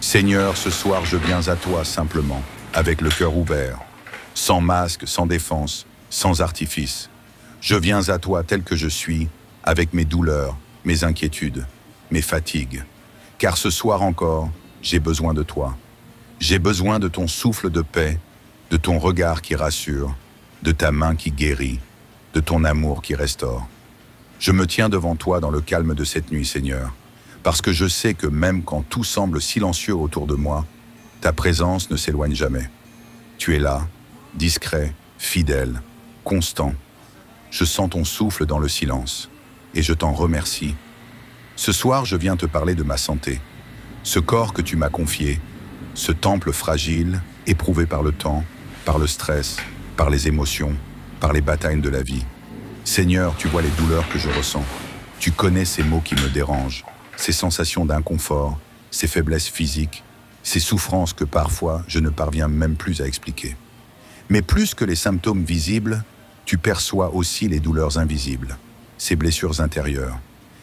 Seigneur, ce soir je viens à toi simplement, avec le cœur ouvert, sans masque, sans défense, sans artifice. Je viens à toi tel que je suis, avec mes douleurs, mes inquiétudes, mes fatigues. Car ce soir encore, j'ai besoin de toi. J'ai besoin de ton souffle de paix, de ton regard qui rassure, de ta main qui guérit, de ton amour qui restaure. Je me tiens devant toi dans le calme de cette nuit, Seigneur, parce que je sais que même quand tout semble silencieux autour de moi, ta présence ne s'éloigne jamais. Tu es là, discret, fidèle, constant. Je sens ton souffle dans le silence, et je t'en remercie. Ce soir, je viens te parler de ma santé, ce corps que tu m'as confié, ce temple fragile, éprouvé par le temps, par le stress, par les émotions, par les batailles de la vie. Seigneur, tu vois les douleurs que je ressens. Tu connais ces maux qui me dérangent, ces sensations d'inconfort, ces faiblesses physiques, ces souffrances que parfois je ne parviens même plus à expliquer. Mais plus que les symptômes visibles, tu perçois aussi les douleurs invisibles, ces blessures intérieures,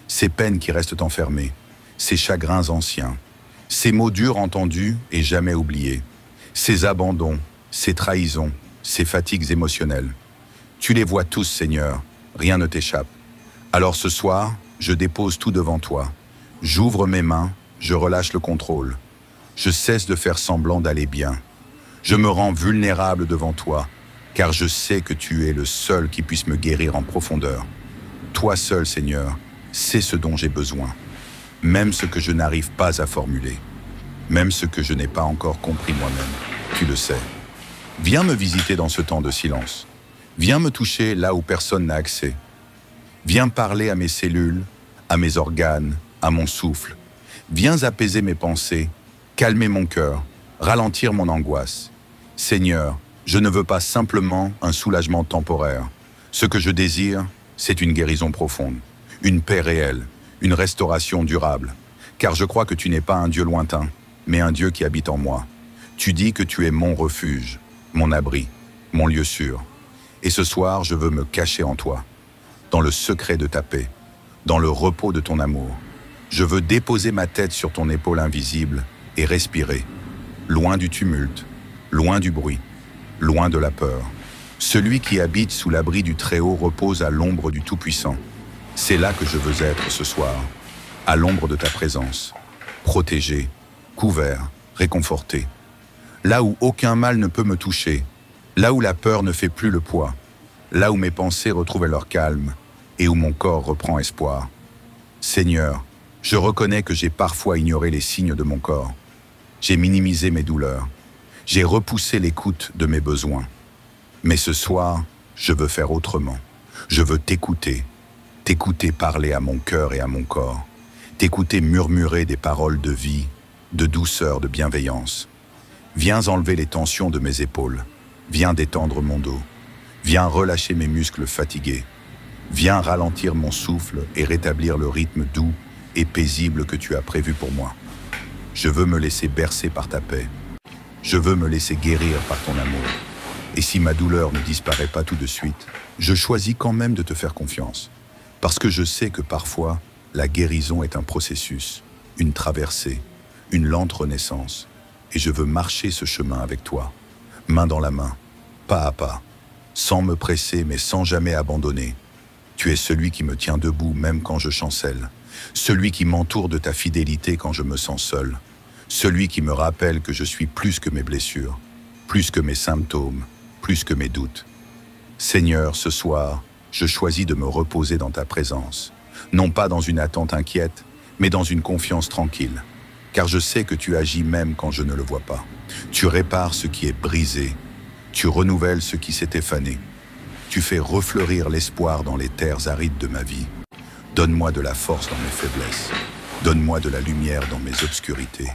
ces peines qui restent enfermées, ces chagrins anciens, ces mots durs entendus et jamais oubliés, ces abandons, ces trahisons, ces fatigues émotionnelles. Tu les vois tous, Seigneur, rien ne t'échappe. Alors ce soir, je dépose tout devant toi. J'ouvre mes mains, je relâche le contrôle. Je cesse de faire semblant d'aller bien. Je me rends vulnérable devant toi, car je sais que tu es le seul qui puisse me guérir en profondeur. Toi seul, Seigneur, sais ce dont j'ai besoin, même ce que je n'arrive pas à formuler, même ce que je n'ai pas encore compris moi-même. Tu le sais. Viens me visiter dans ce temps de silence. Viens me toucher là où personne n'a accès. Viens parler à mes cellules, à mes organes, à mon souffle. Viens apaiser mes pensées, calmer mon cœur, ralentir mon angoisse. Seigneur, je ne veux pas simplement un soulagement temporaire. Ce que je désire, c'est une guérison profonde, une paix réelle, une restauration durable. Car je crois que tu n'es pas un Dieu lointain, mais un Dieu qui habite en moi. Tu dis que tu es mon refuge, mon abri, mon lieu sûr. Et ce soir, je veux me cacher en toi, dans le secret de ta paix, dans le repos de ton amour. Je veux déposer ma tête sur ton épaule invisible et respirer, loin du tumulte, loin du bruit, loin de la peur. Celui qui habite sous l'abri du Très-Haut repose à l'ombre du Tout-Puissant. C'est là que je veux être ce soir, à l'ombre de ta présence, protégé, couvert, réconforté. Là où aucun mal ne peut me toucher, là où la peur ne fait plus le poids, là où mes pensées retrouvent leur calme et où mon corps reprend espoir. Seigneur, je reconnais que j'ai parfois ignoré les signes de mon corps. J'ai minimisé mes douleurs. J'ai repoussé l'écoute de mes besoins. Mais ce soir, je veux faire autrement. Je veux t'écouter parler à mon cœur et à mon corps, t'écouter murmurer des paroles de vie, de douceur, de bienveillance. Viens enlever les tensions de mes épaules, viens détendre mon dos, viens relâcher mes muscles fatigués, viens ralentir mon souffle et rétablir le rythme doux et paisible que tu as prévu pour moi. Je veux me laisser bercer par ta paix, je veux me laisser guérir par ton amour. Et si ma douleur ne disparaît pas tout de suite, je choisis quand même de te faire confiance. Parce que je sais que parfois, la guérison est un processus, une traversée, une lente renaissance. Et je veux marcher ce chemin avec toi, main dans la main, pas à pas, sans me presser mais sans jamais abandonner. Tu es celui qui me tient debout même quand je chancelle, celui qui m'entoure de ta fidélité quand je me sens seul, celui qui me rappelle que je suis plus que mes blessures, plus que mes symptômes, plus que mes doutes. Seigneur, ce soir, je choisis de me reposer dans ta présence, non pas dans une attente inquiète, mais dans une confiance tranquille, car je sais que tu agis même quand je ne le vois pas. Tu répares ce qui est brisé, tu renouvelles ce qui s'est effané, tu fais refleurir l'espoir dans les terres arides de ma vie. Donne-moi de la force dans mes faiblesses, donne-moi de la lumière dans mes obscurités,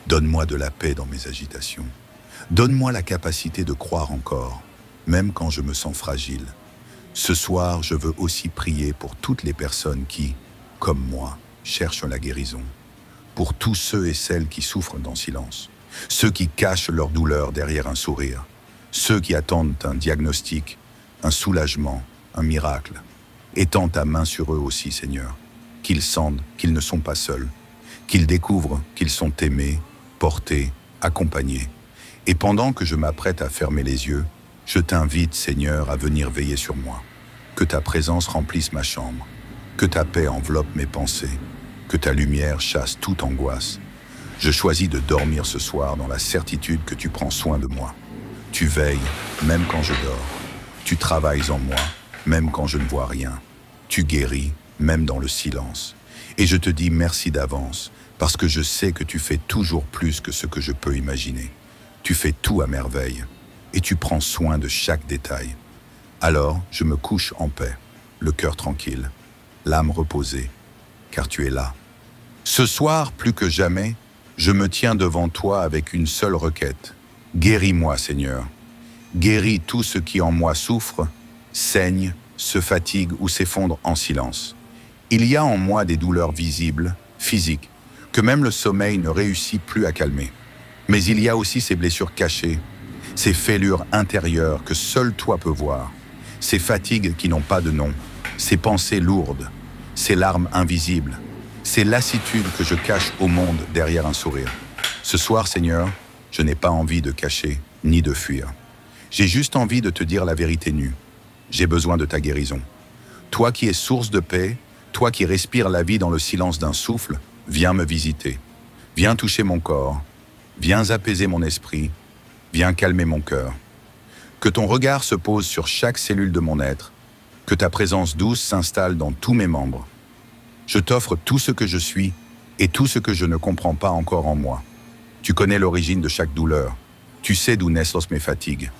donne-moi de la paix dans mes agitations, donne-moi la capacité de croire encore, même quand je me sens fragile. Ce soir, je veux aussi prier pour toutes les personnes qui, comme moi, cherchent la guérison. Pour tous ceux et celles qui souffrent dans silence. Ceux qui cachent leur douleur derrière un sourire. Ceux qui attendent un diagnostic, un soulagement, un miracle. Étends ta main sur eux aussi, Seigneur. Qu'ils sentent qu'ils ne sont pas seuls. Qu'ils découvrent qu'ils sont aimés, porté, accompagné. Et pendant que je m'apprête à fermer les yeux, je t'invite, Seigneur, à venir veiller sur moi. Que ta présence remplisse ma chambre, que ta paix enveloppe mes pensées, que ta lumière chasse toute angoisse. Je choisis de dormir ce soir dans la certitude que tu prends soin de moi. Tu veilles, même quand je dors. Tu travailles en moi, même quand je ne vois rien. Tu guéris, même dans le silence. Et je te dis merci d'avance, parce que je sais que tu fais toujours plus que ce que je peux imaginer. Tu fais tout à merveille, et tu prends soin de chaque détail. Alors, je me couche en paix, le cœur tranquille, l'âme reposée, car tu es là. Ce soir, plus que jamais, je me tiens devant toi avec une seule requête. Guéris-moi, Seigneur. Guéris tout ce qui en moi souffre, saigne, se fatigue ou s'effondre en silence. Il y a en moi des douleurs visibles, physiques, que même le sommeil ne réussit plus à calmer. Mais il y a aussi ces blessures cachées, ces fêlures intérieures que seul toi peux voir, ces fatigues qui n'ont pas de nom, ces pensées lourdes, ces larmes invisibles, ces lassitudes que je cache au monde derrière un sourire. Ce soir, Seigneur, je n'ai pas envie de cacher ni de fuir. J'ai juste envie de te dire la vérité nue. J'ai besoin de ta guérison. Toi qui es source de paix, toi qui respires la vie dans le silence d'un souffle, viens me visiter. Viens toucher mon corps. Viens apaiser mon esprit. Viens calmer mon cœur. Que ton regard se pose sur chaque cellule de mon être. Que ta présence douce s'installe dans tous mes membres. Je t'offre tout ce que je suis et tout ce que je ne comprends pas encore en moi. Tu connais l'origine de chaque douleur. Tu sais d'où naissent mes fatigues.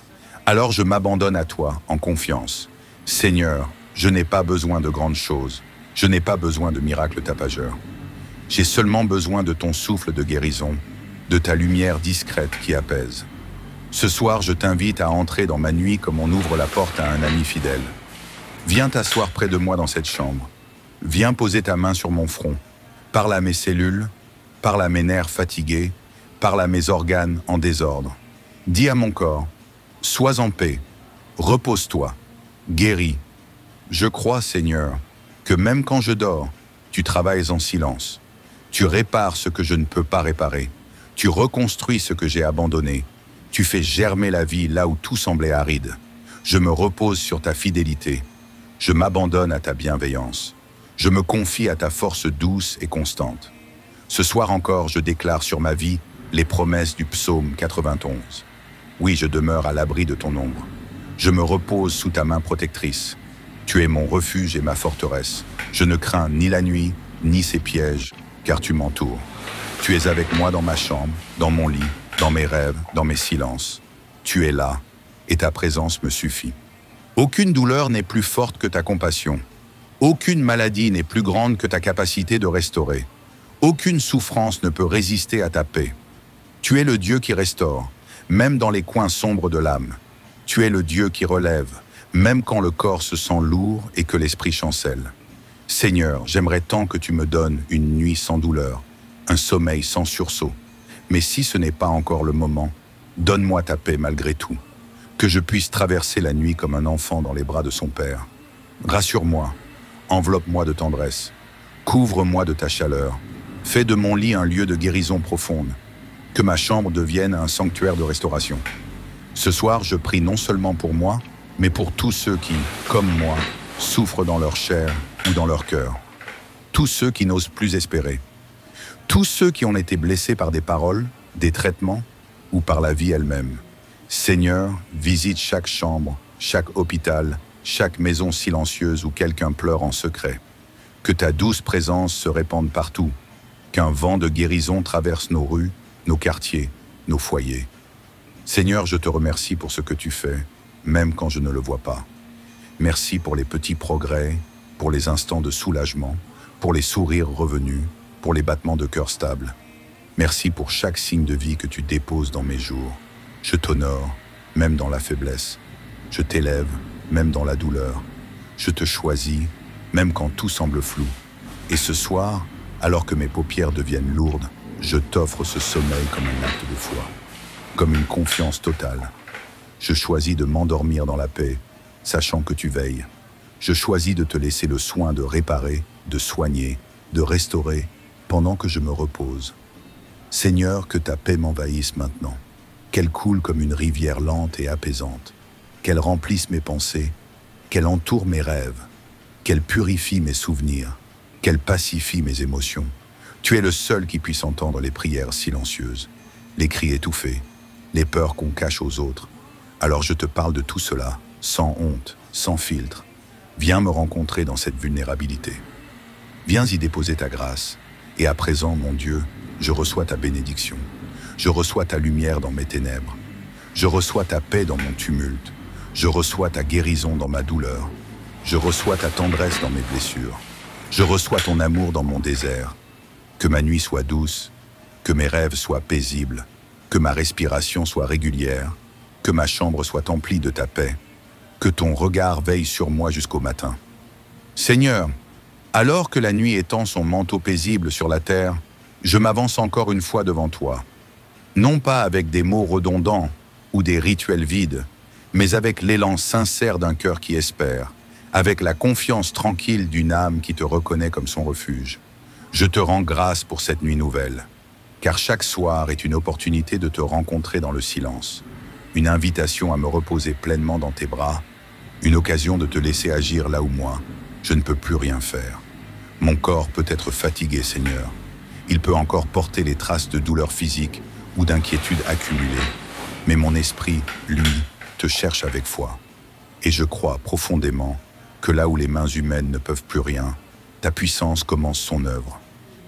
Alors je m'abandonne à toi, en confiance. Seigneur, je n'ai pas besoin de grandes choses. Je n'ai pas besoin de miracles tapageurs. J'ai seulement besoin de ton souffle de guérison, de ta lumière discrète qui apaise. Ce soir, je t'invite à entrer dans ma nuit comme on ouvre la porte à un ami fidèle. Viens t'asseoir près de moi dans cette chambre. Viens poser ta main sur mon front. Parle à mes cellules, parle à mes nerfs fatigués, parle à mes organes en désordre. Dis à mon corps, sois en paix, repose-toi, guéris. Je crois, Seigneur, que même quand je dors, tu travailles en silence. Tu répares ce que je ne peux pas réparer. Tu reconstruis ce que j'ai abandonné. Tu fais germer la vie là où tout semblait aride. Je me repose sur ta fidélité. Je m'abandonne à ta bienveillance. Je me confie à ta force douce et constante. Ce soir encore, je déclare sur ma vie les promesses du psaume 91. Oui, je demeure à l'abri de ton ombre. Je me repose sous ta main protectrice. Tu es mon refuge et ma forteresse. Je ne crains ni la nuit, ni ses pièges, car tu m'entoures. Tu es avec moi dans ma chambre, dans mon lit, dans mes rêves, dans mes silences. Tu es là, et ta présence me suffit. Aucune douleur n'est plus forte que ta compassion. Aucune maladie n'est plus grande que ta capacité de restaurer. Aucune souffrance ne peut résister à ta paix. Tu es le Dieu qui restaure, même dans les coins sombres de l'âme. Tu es le Dieu qui relève, même quand le corps se sent lourd et que l'esprit chancelle. Seigneur, j'aimerais tant que tu me donnes une nuit sans douleur, un sommeil sans sursaut. Mais si ce n'est pas encore le moment, donne-moi ta paix malgré tout. Que je puisse traverser la nuit comme un enfant dans les bras de son père. Rassure-moi, enveloppe-moi de tendresse, couvre-moi de ta chaleur, fais de mon lit un lieu de guérison profonde, que ma chambre devienne un sanctuaire de restauration. Ce soir, je prie non seulement pour moi, mais pour tous ceux qui, comme moi, souffrent dans leur chair ou dans leur cœur. Tous ceux qui n'osent plus espérer. Tous ceux qui ont été blessés par des paroles, des traitements ou par la vie elle-même. Seigneur, visite chaque chambre, chaque hôpital, chaque maison silencieuse où quelqu'un pleure en secret. Que ta douce présence se répande partout, qu'un vent de guérison traverse nos rues, nos quartiers, nos foyers. Seigneur, je te remercie pour ce que tu fais, même quand je ne le vois pas. Merci pour les petits progrès, pour les instants de soulagement, pour les sourires revenus, pour les battements de cœur stables. Merci pour chaque signe de vie que tu déposes dans mes jours. Je t'honore, même dans la faiblesse. Je t'élève, même dans la douleur. Je te choisis, même quand tout semble flou. Et ce soir, alors que mes paupières deviennent lourdes, je t'offre ce sommeil comme un acte de foi, comme une confiance totale. Je choisis de m'endormir dans la paix, sachant que tu veilles. Je choisis de te laisser le soin de réparer, de soigner, de restaurer, pendant que je me repose. Seigneur, que ta paix m'envahisse maintenant, qu'elle coule comme une rivière lente et apaisante, qu'elle remplisse mes pensées, qu'elle entoure mes rêves, qu'elle purifie mes souvenirs, qu'elle pacifie mes émotions. Tu es le seul qui puisse entendre les prières silencieuses, les cris étouffés, les peurs qu'on cache aux autres. Alors je te parle de tout cela, sans honte, sans filtre. Viens me rencontrer dans cette vulnérabilité. Viens y déposer ta grâce. Et à présent, mon Dieu, je reçois ta bénédiction. Je reçois ta lumière dans mes ténèbres. Je reçois ta paix dans mon tumulte. Je reçois ta guérison dans ma douleur. Je reçois ta tendresse dans mes blessures. Je reçois ton amour dans mon désert. Que ma nuit soit douce, que mes rêves soient paisibles, que ma respiration soit régulière, que ma chambre soit emplie de ta paix, que ton regard veille sur moi jusqu'au matin. Seigneur, alors que la nuit étend son manteau paisible sur la terre, je m'avance encore une fois devant toi. Non pas avec des mots redondants ou des rituels vides, mais avec l'élan sincère d'un cœur qui espère, avec la confiance tranquille d'une âme qui te reconnaît comme son refuge. Je te rends grâce pour cette nuit nouvelle, car chaque soir est une opportunité de te rencontrer dans le silence, une invitation à me reposer pleinement dans tes bras, une occasion de te laisser agir là où moi, je ne peux plus rien faire. Mon corps peut être fatigué, Seigneur. Il peut encore porter les traces de douleurs physiques ou d'inquiétudes accumulées, mais mon esprit, lui, te cherche avec foi. Et je crois profondément que là où les mains humaines ne peuvent plus rien, ta puissance commence son œuvre.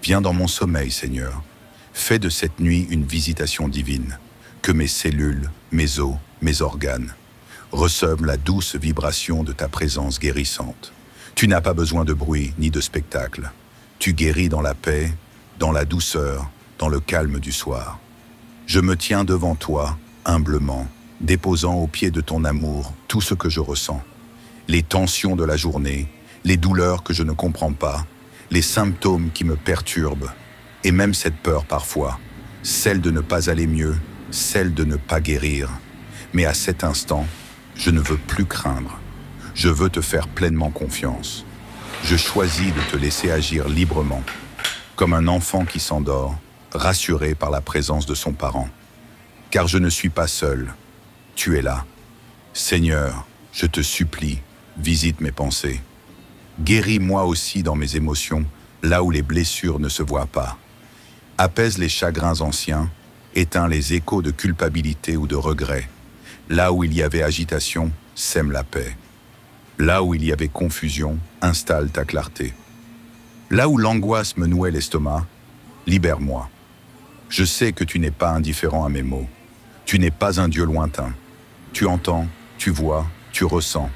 Viens dans mon sommeil, Seigneur. Fais de cette nuit une visitation divine, que mes cellules, mes os, mes organes reçoivent la douce vibration de ta présence guérissante. Tu n'as pas besoin de bruit ni de spectacle. Tu guéris dans la paix, dans la douceur, dans le calme du soir. Je me tiens devant toi, humblement, déposant au pied de ton amour tout ce que je ressens. Les tensions de la journée, les douleurs que je ne comprends pas, les symptômes qui me perturbent, et même cette peur parfois, celle de ne pas aller mieux, celle de ne pas guérir. Mais à cet instant, je ne veux plus craindre. Je veux te faire pleinement confiance. Je choisis de te laisser agir librement, comme un enfant qui s'endort, rassuré par la présence de son parent. Car je ne suis pas seul. Tu es là. Seigneur, je te supplie, visite mes pensées. Guéris-moi aussi dans mes émotions, là où les blessures ne se voient pas. Apaise les chagrins anciens, éteins les échos de culpabilité ou de regret. Là où il y avait agitation, sème la paix. Là où il y avait confusion, installe ta clarté. Là où l'angoisse me nouait l'estomac, libère-moi. Je sais que tu n'es pas indifférent à mes mots. Tu n'es pas un Dieu lointain. Tu entends, tu vois, tu ressens.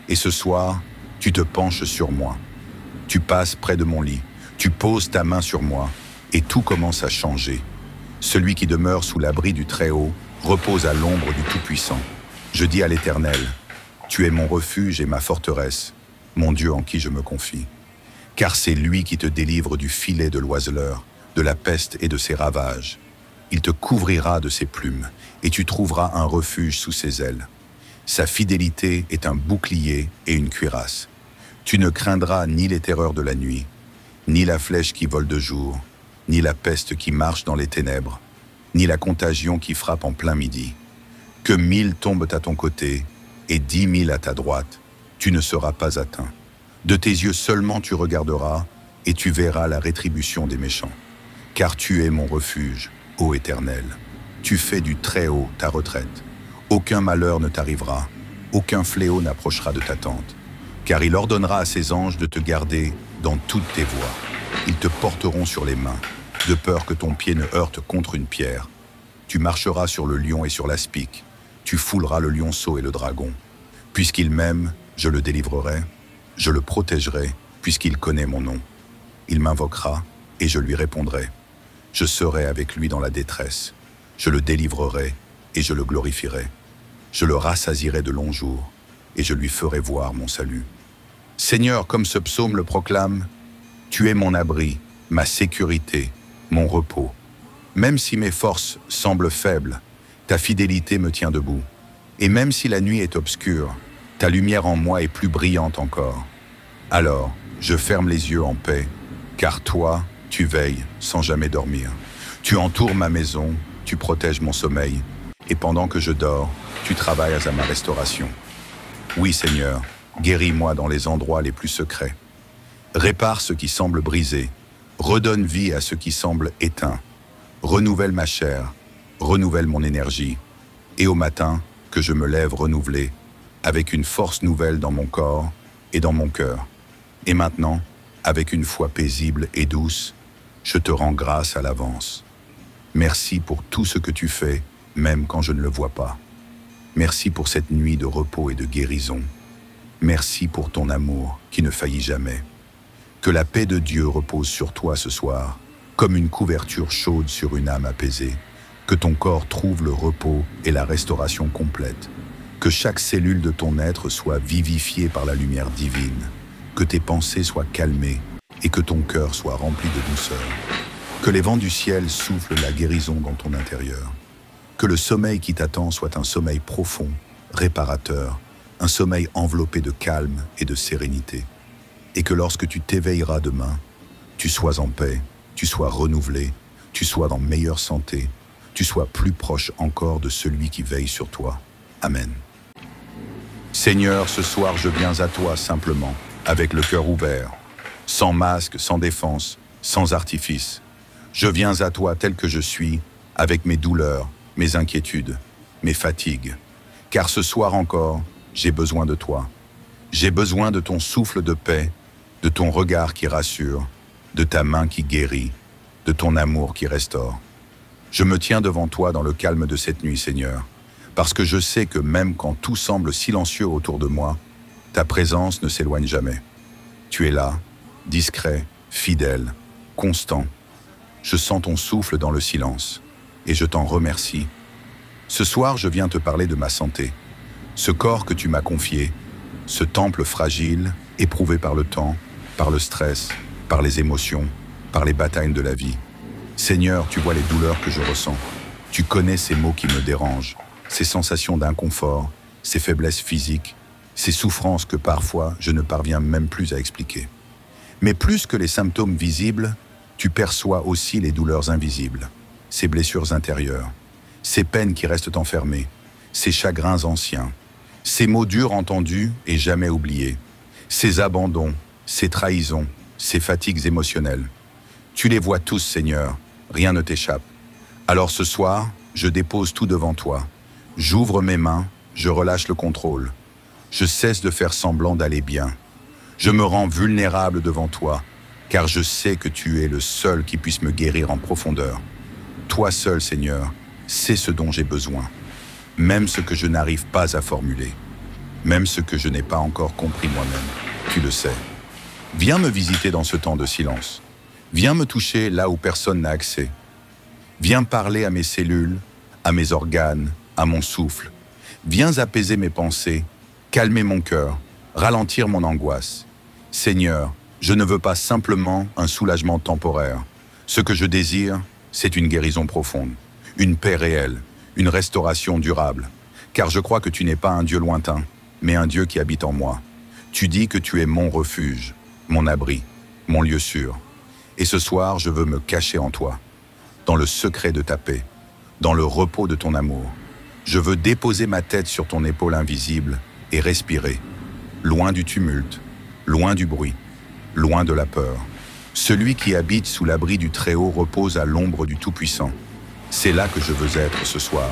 Et ce soir, tu te penches sur moi. Tu passes près de mon lit. Tu poses ta main sur moi. Et tout commence à changer. Celui qui demeure sous l'abri du Très-Haut repose à l'ombre du Tout-Puissant. Je dis à l'Éternel, tu es mon refuge et ma forteresse, mon Dieu en qui je me confie. Car c'est lui qui te délivre du filet de l'oiseleur, de la peste et de ses ravages. Il te couvrira de ses plumes, et tu trouveras un refuge sous ses ailes. Sa fidélité est un bouclier et une cuirasse. Tu ne craindras ni les terreurs de la nuit, ni la flèche qui vole de jour, ni la peste qui marche dans les ténèbres, ni la contagion qui frappe en plein midi. Que 1000 tombent à ton côté et 10 000 à ta droite, tu ne seras pas atteint. De tes yeux seulement tu regarderas et tu verras la rétribution des méchants. Car tu es mon refuge, ô Éternel. Tu fais du Très-Haut ta retraite. Aucun malheur ne t'arrivera, aucun fléau n'approchera de ta tente. Car il ordonnera à ses anges de te garder dans toutes tes voies. Ils te porteront sur les mains, de peur que ton pied ne heurte contre une pierre. Tu marcheras sur le lion et sur l'aspic. Tu fouleras le lionceau et le dragon. Puisqu'il m'aime, je le délivrerai. Je le protégerai, puisqu'il connaît mon nom. Il m'invoquera, et je lui répondrai. Je serai avec lui dans la détresse. Je le délivrerai, et je le glorifierai. Je le rassasierai de longs jours, et je lui ferai voir mon salut. Seigneur, comme ce psaume le proclame, tu es mon abri, ma sécurité, mon repos. Même si mes forces semblent faibles, ta fidélité me tient debout. Et même si la nuit est obscure, ta lumière en moi est plus brillante encore. Alors, je ferme les yeux en paix, car toi, tu veilles sans jamais dormir. Tu entoures ma maison, tu protèges mon sommeil, et pendant que je dors, tu travailles à ma restauration. Oui, Seigneur, guéris-moi dans les endroits les plus secrets. Répare ce qui semble brisé, redonne vie à ce qui semble éteint. Renouvelle ma chair, renouvelle mon énergie, et au matin, que je me lève renouvelé, avec une force nouvelle dans mon corps et dans mon cœur. Et maintenant, avec une foi paisible et douce, je te rends grâce à l'avance. Merci pour tout ce que tu fais, même quand je ne le vois pas. Merci pour cette nuit de repos et de guérison. Merci pour ton amour qui ne faillit jamais. Que la paix de Dieu repose sur toi ce soir, comme une couverture chaude sur une âme apaisée. Que ton corps trouve le repos et la restauration complète. Que chaque cellule de ton être soit vivifiée par la lumière divine. Que tes pensées soient calmées et que ton cœur soit rempli de douceur. Que les vents du ciel soufflent la guérison dans ton intérieur. Que le sommeil qui t'attend soit un sommeil profond, réparateur, un sommeil enveloppé de calme et de sérénité. Et que lorsque tu t'éveilleras demain, tu sois en paix, tu sois renouvelé, tu sois dans meilleure santé, tu sois plus proche encore de celui qui veille sur toi. Amen. Seigneur, ce soir je viens à toi simplement, avec le cœur ouvert, sans masque, sans défense, sans artifice. Je viens à toi tel que je suis, avec mes douleurs, mes inquiétudes, mes fatigues. Car ce soir encore, j'ai besoin de toi. J'ai besoin de ton souffle de paix, de ton regard qui rassure, de ta main qui guérit, de ton amour qui restaure. Je me tiens devant toi dans le calme de cette nuit, Seigneur, parce que je sais que même quand tout semble silencieux autour de moi, ta présence ne s'éloigne jamais. Tu es là, discret, fidèle, constant. Je sens ton souffle dans le silence, et je t'en remercie. Ce soir, je viens te parler de ma santé, ce corps que tu m'as confié, ce temple fragile, éprouvé par le temps, par le stress, par les émotions, par les batailles de la vie. Seigneur, tu vois les douleurs que je ressens. Tu connais ces maux qui me dérangent, ces sensations d'inconfort, ces faiblesses physiques, ces souffrances que parfois je ne parviens même plus à expliquer. Mais plus que les symptômes visibles, tu perçois aussi les douleurs invisibles, ces blessures intérieures, ces peines qui restent enfermées, ces chagrins anciens, ces mots durs entendus et jamais oubliés, ces abandons, ces trahisons, ces fatigues émotionnelles. Tu les vois tous, Seigneur, rien ne t'échappe. Alors ce soir, je dépose tout devant toi. J'ouvre mes mains, je relâche le contrôle. Je cesse de faire semblant d'aller bien. Je me rends vulnérable devant toi, car je sais que tu es le seul qui puisse me guérir en profondeur. Toi seul, Seigneur, sais ce dont j'ai besoin, même ce que je n'arrive pas à formuler, même ce que je n'ai pas encore compris moi-même. Tu le sais. Viens me visiter dans ce temps de silence. Viens me toucher là où personne n'a accès. Viens parler à mes cellules, à mes organes, à mon souffle. Viens apaiser mes pensées, calmer mon cœur, ralentir mon angoisse. Seigneur, je ne veux pas simplement un soulagement temporaire. Ce que je désire, c'est une guérison profonde, une paix réelle, une restauration durable. Car je crois que tu n'es pas un Dieu lointain, mais un Dieu qui habite en moi. Tu dis que tu es mon refuge, mon abri, mon lieu sûr. Et ce soir, je veux me cacher en toi, dans le secret de ta paix, dans le repos de ton amour. Je veux déposer ma tête sur ton épaule invisible et respirer, loin du tumulte, loin du bruit, loin de la peur. Celui qui habite sous l'abri du Très-Haut repose à l'ombre du Tout-Puissant. C'est là que je veux être ce soir,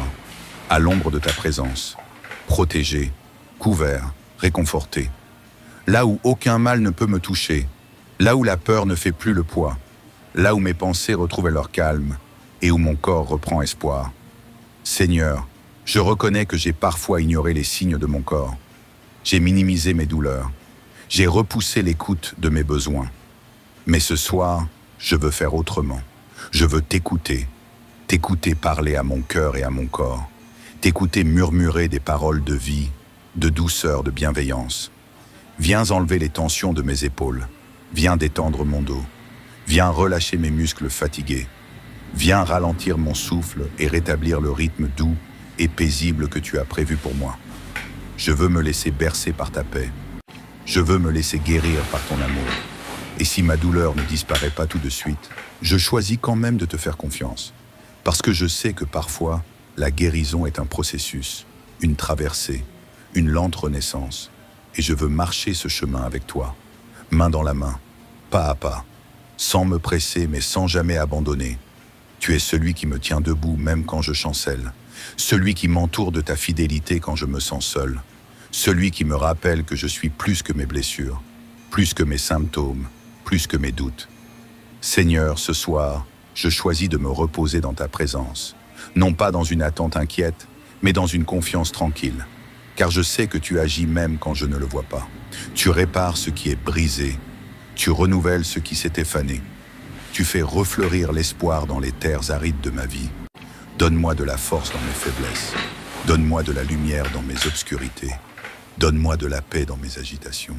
à l'ombre de ta présence, protégé, couvert, réconforté. Là où aucun mal ne peut me toucher, là où la peur ne fait plus le poids, là où mes pensées retrouvent leur calme et où mon corps reprend espoir. Seigneur, je reconnais que j'ai parfois ignoré les signes de mon corps. J'ai minimisé mes douleurs. J'ai repoussé l'écoute de mes besoins. Mais ce soir, je veux faire autrement. Je veux t'écouter parler à mon cœur et à mon corps, t'écouter murmurer des paroles de vie, de douceur, de bienveillance. Viens enlever les tensions de mes épaules, viens détendre mon dos, viens relâcher mes muscles fatigués, viens ralentir mon souffle et rétablir le rythme doux et paisible que tu as prévu pour moi. Je veux me laisser bercer par ta paix. Je veux me laisser guérir par ton amour. Et si ma douleur ne disparaît pas tout de suite, je choisis quand même de te faire confiance. parce que je sais que parfois, la guérison est un processus, une traversée, une lente renaissance, et je veux marcher ce chemin avec toi, main dans la main, pas à pas, sans me presser mais sans jamais abandonner. Tu es celui qui me tient debout même quand je chancelle, celui qui m'entoure de ta fidélité quand je me sens seul, celui qui me rappelle que je suis plus que mes blessures, plus que mes symptômes, plus que mes doutes. Seigneur, ce soir, je choisis de me reposer dans ta présence, non pas dans une attente inquiète, mais dans une confiance tranquille, car je sais que tu agis même quand je ne le vois pas. Tu répares ce qui est brisé, tu renouvelles ce qui s'est effané, tu fais refleurir l'espoir dans les terres arides de ma vie. Donne-moi de la force dans mes faiblesses, donne-moi de la lumière dans mes obscurités, donne-moi de la paix dans mes agitations,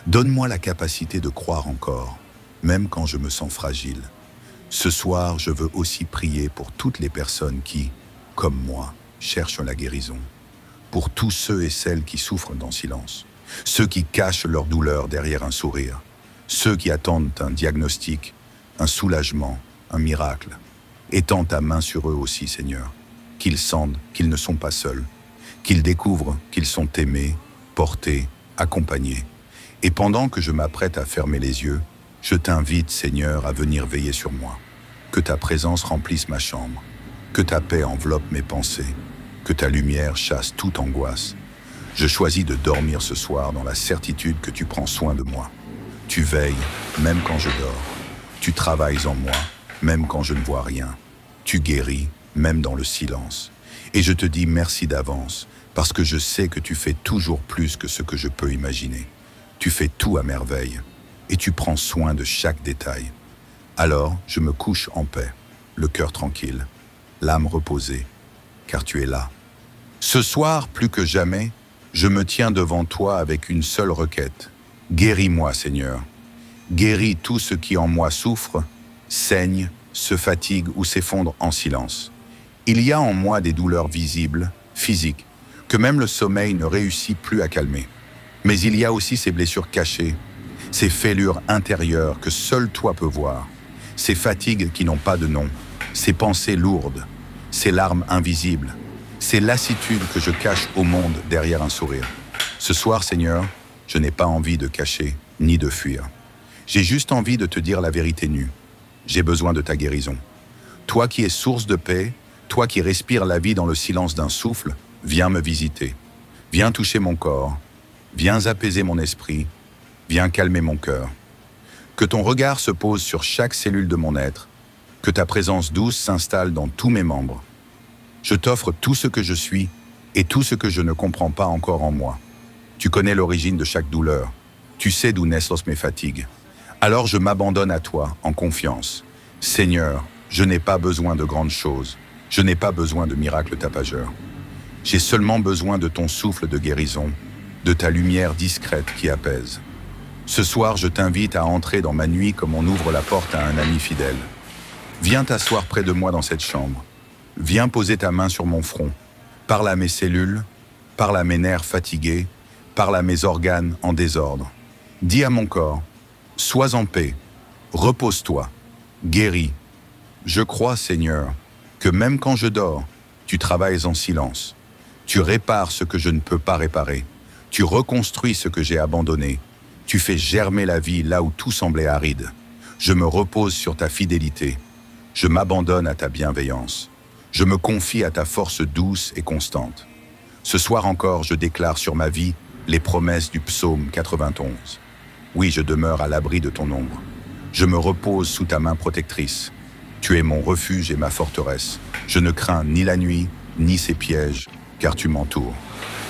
donne-moi la capacité de croire encore, même quand je me sens fragile. Ce soir, je veux aussi prier pour toutes les personnes qui, comme moi, cherchent la guérison, pour tous ceux et celles qui souffrent dans silence, ceux qui cachent leur douleur derrière un sourire, ceux qui attendent un diagnostic, un soulagement, un miracle. Étends ta main sur eux aussi, Seigneur, qu'ils sentent qu'ils ne sont pas seuls, qu'ils découvrent qu'ils sont aimés, portés, accompagnés. Et pendant que je m'apprête à fermer les yeux, je t'invite, Seigneur, à venir veiller sur moi. Que ta présence remplisse ma chambre, que ta paix enveloppe mes pensées, que ta lumière chasse toute angoisse. Je choisis de dormir ce soir dans la certitude que tu prends soin de moi. Tu veilles, même quand je dors. Tu travailles en moi, même quand je ne vois rien. Tu guéris, même dans le silence. Et je te dis merci d'avance, parce que je sais que tu fais toujours plus que ce que je peux imaginer. Tu fais tout à merveille, et tu prends soin de chaque détail. Alors, je me couche en paix, le cœur tranquille, l'âme reposée, car tu es là. Ce soir, plus que jamais, je me tiens devant toi avec une seule requête. Guéris-moi, Seigneur. Guéris tout ce qui en moi souffre, saigne, se fatigue ou s'effondre en silence. Il y a en moi des douleurs visibles, physiques, que même le sommeil ne réussit plus à calmer. Mais il y a aussi ces blessures cachées, ces fêlures intérieures que seul toi peux voir, ces fatigues qui n'ont pas de nom, ces pensées lourdes, ces larmes invisibles, ces lassitudes que je cache au monde derrière un sourire. Ce soir, Seigneur, je n'ai pas envie de cacher ni de fuir. J'ai juste envie de te dire la vérité nue. J'ai besoin de ta guérison. Toi qui es source de paix, toi qui respires la vie dans le silence d'un souffle, viens me visiter. Viens toucher mon corps. Viens apaiser mon esprit. Viens calmer mon cœur. Que ton regard se pose sur chaque cellule de mon être. Que ta présence douce s'installe dans tous mes membres. Je t'offre tout ce que je suis et tout ce que je ne comprends pas encore en moi. Tu connais l'origine de chaque douleur. Tu sais d'où naissent mes fatigues. Alors je m'abandonne à toi, en confiance. Seigneur, je n'ai pas besoin de grandes choses. Je n'ai pas besoin de miracles tapageurs. J'ai seulement besoin de ton souffle de guérison, de ta lumière discrète qui apaise. Ce soir, je t'invite à entrer dans ma nuit comme on ouvre la porte à un ami fidèle. Viens t'asseoir près de moi dans cette chambre. Viens poser ta main sur mon front. Parle à mes cellules, parle à mes nerfs fatigués, parle à mes organes en désordre. Dis à mon corps, sois en paix, repose-toi, guéris. Je crois, Seigneur, que même quand je dors, tu travailles en silence. Tu répares ce que je ne peux pas réparer. Tu reconstruis ce que j'ai abandonné. Tu fais germer la vie là où tout semblait aride. Je me repose sur ta fidélité. Je m'abandonne à ta bienveillance. Je me confie à ta force douce et constante. Ce soir encore, je déclare sur ma vie les promesses du psaume 91. Oui, je demeure à l'abri de ton ombre. Je me repose sous ta main protectrice. Tu es mon refuge et ma forteresse. Je ne crains ni la nuit, ni ses pièges, car tu m'entoures.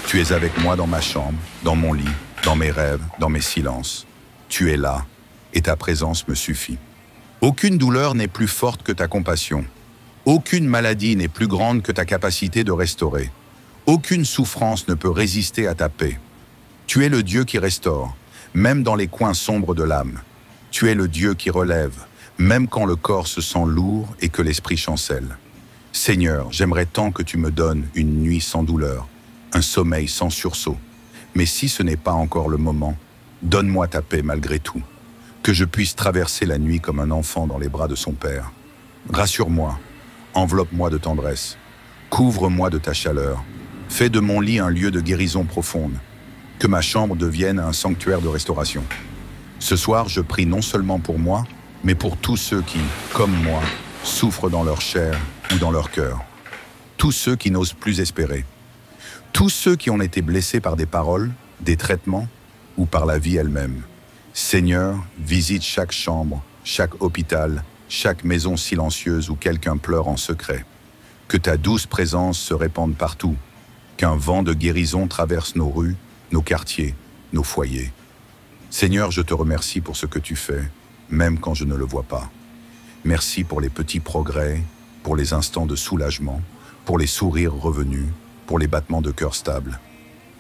Tu es avec moi dans ma chambre, dans mon lit, dans mes rêves, dans mes silences. Tu es là, et ta présence me suffit. Aucune douleur n'est plus forte que ta compassion. Aucune maladie n'est plus grande que ta capacité de restaurer. Aucune souffrance ne peut résister à ta paix. Tu es le Dieu qui restaure, même dans les coins sombres de l'âme. Tu es le Dieu qui relève, même quand le corps se sent lourd et que l'esprit chancelle. Seigneur, j'aimerais tant que tu me donnes une nuit sans douleur, un sommeil sans sursaut. Mais si ce n'est pas encore le moment, donne-moi ta paix malgré tout. Que je puisse traverser la nuit comme un enfant dans les bras de son père. Rassure-moi, Enveloppe-moi de tendresse. Couvre-moi de ta chaleur. Fais de mon lit un lieu de guérison profonde. Que ma chambre devienne un sanctuaire de restauration. Ce soir, je prie non seulement pour moi, mais pour tous ceux qui, comme moi, souffrent dans leur chair ou dans leur cœur. Tous ceux qui n'osent plus espérer. Tous ceux qui ont été blessés par des paroles, des traitements ou par la vie elle-même. Seigneur, visite chaque chambre, chaque hôpital, chaque maison silencieuse où quelqu'un pleure en secret. Que ta douce présence se répande partout. Qu'un vent de guérison traverse nos rues, nos quartiers, nos foyers. Seigneur, je te remercie pour ce que tu fais, même quand je ne le vois pas. Merci pour les petits progrès, pour les instants de soulagement, pour les sourires revenus, pour les battements de cœur stables.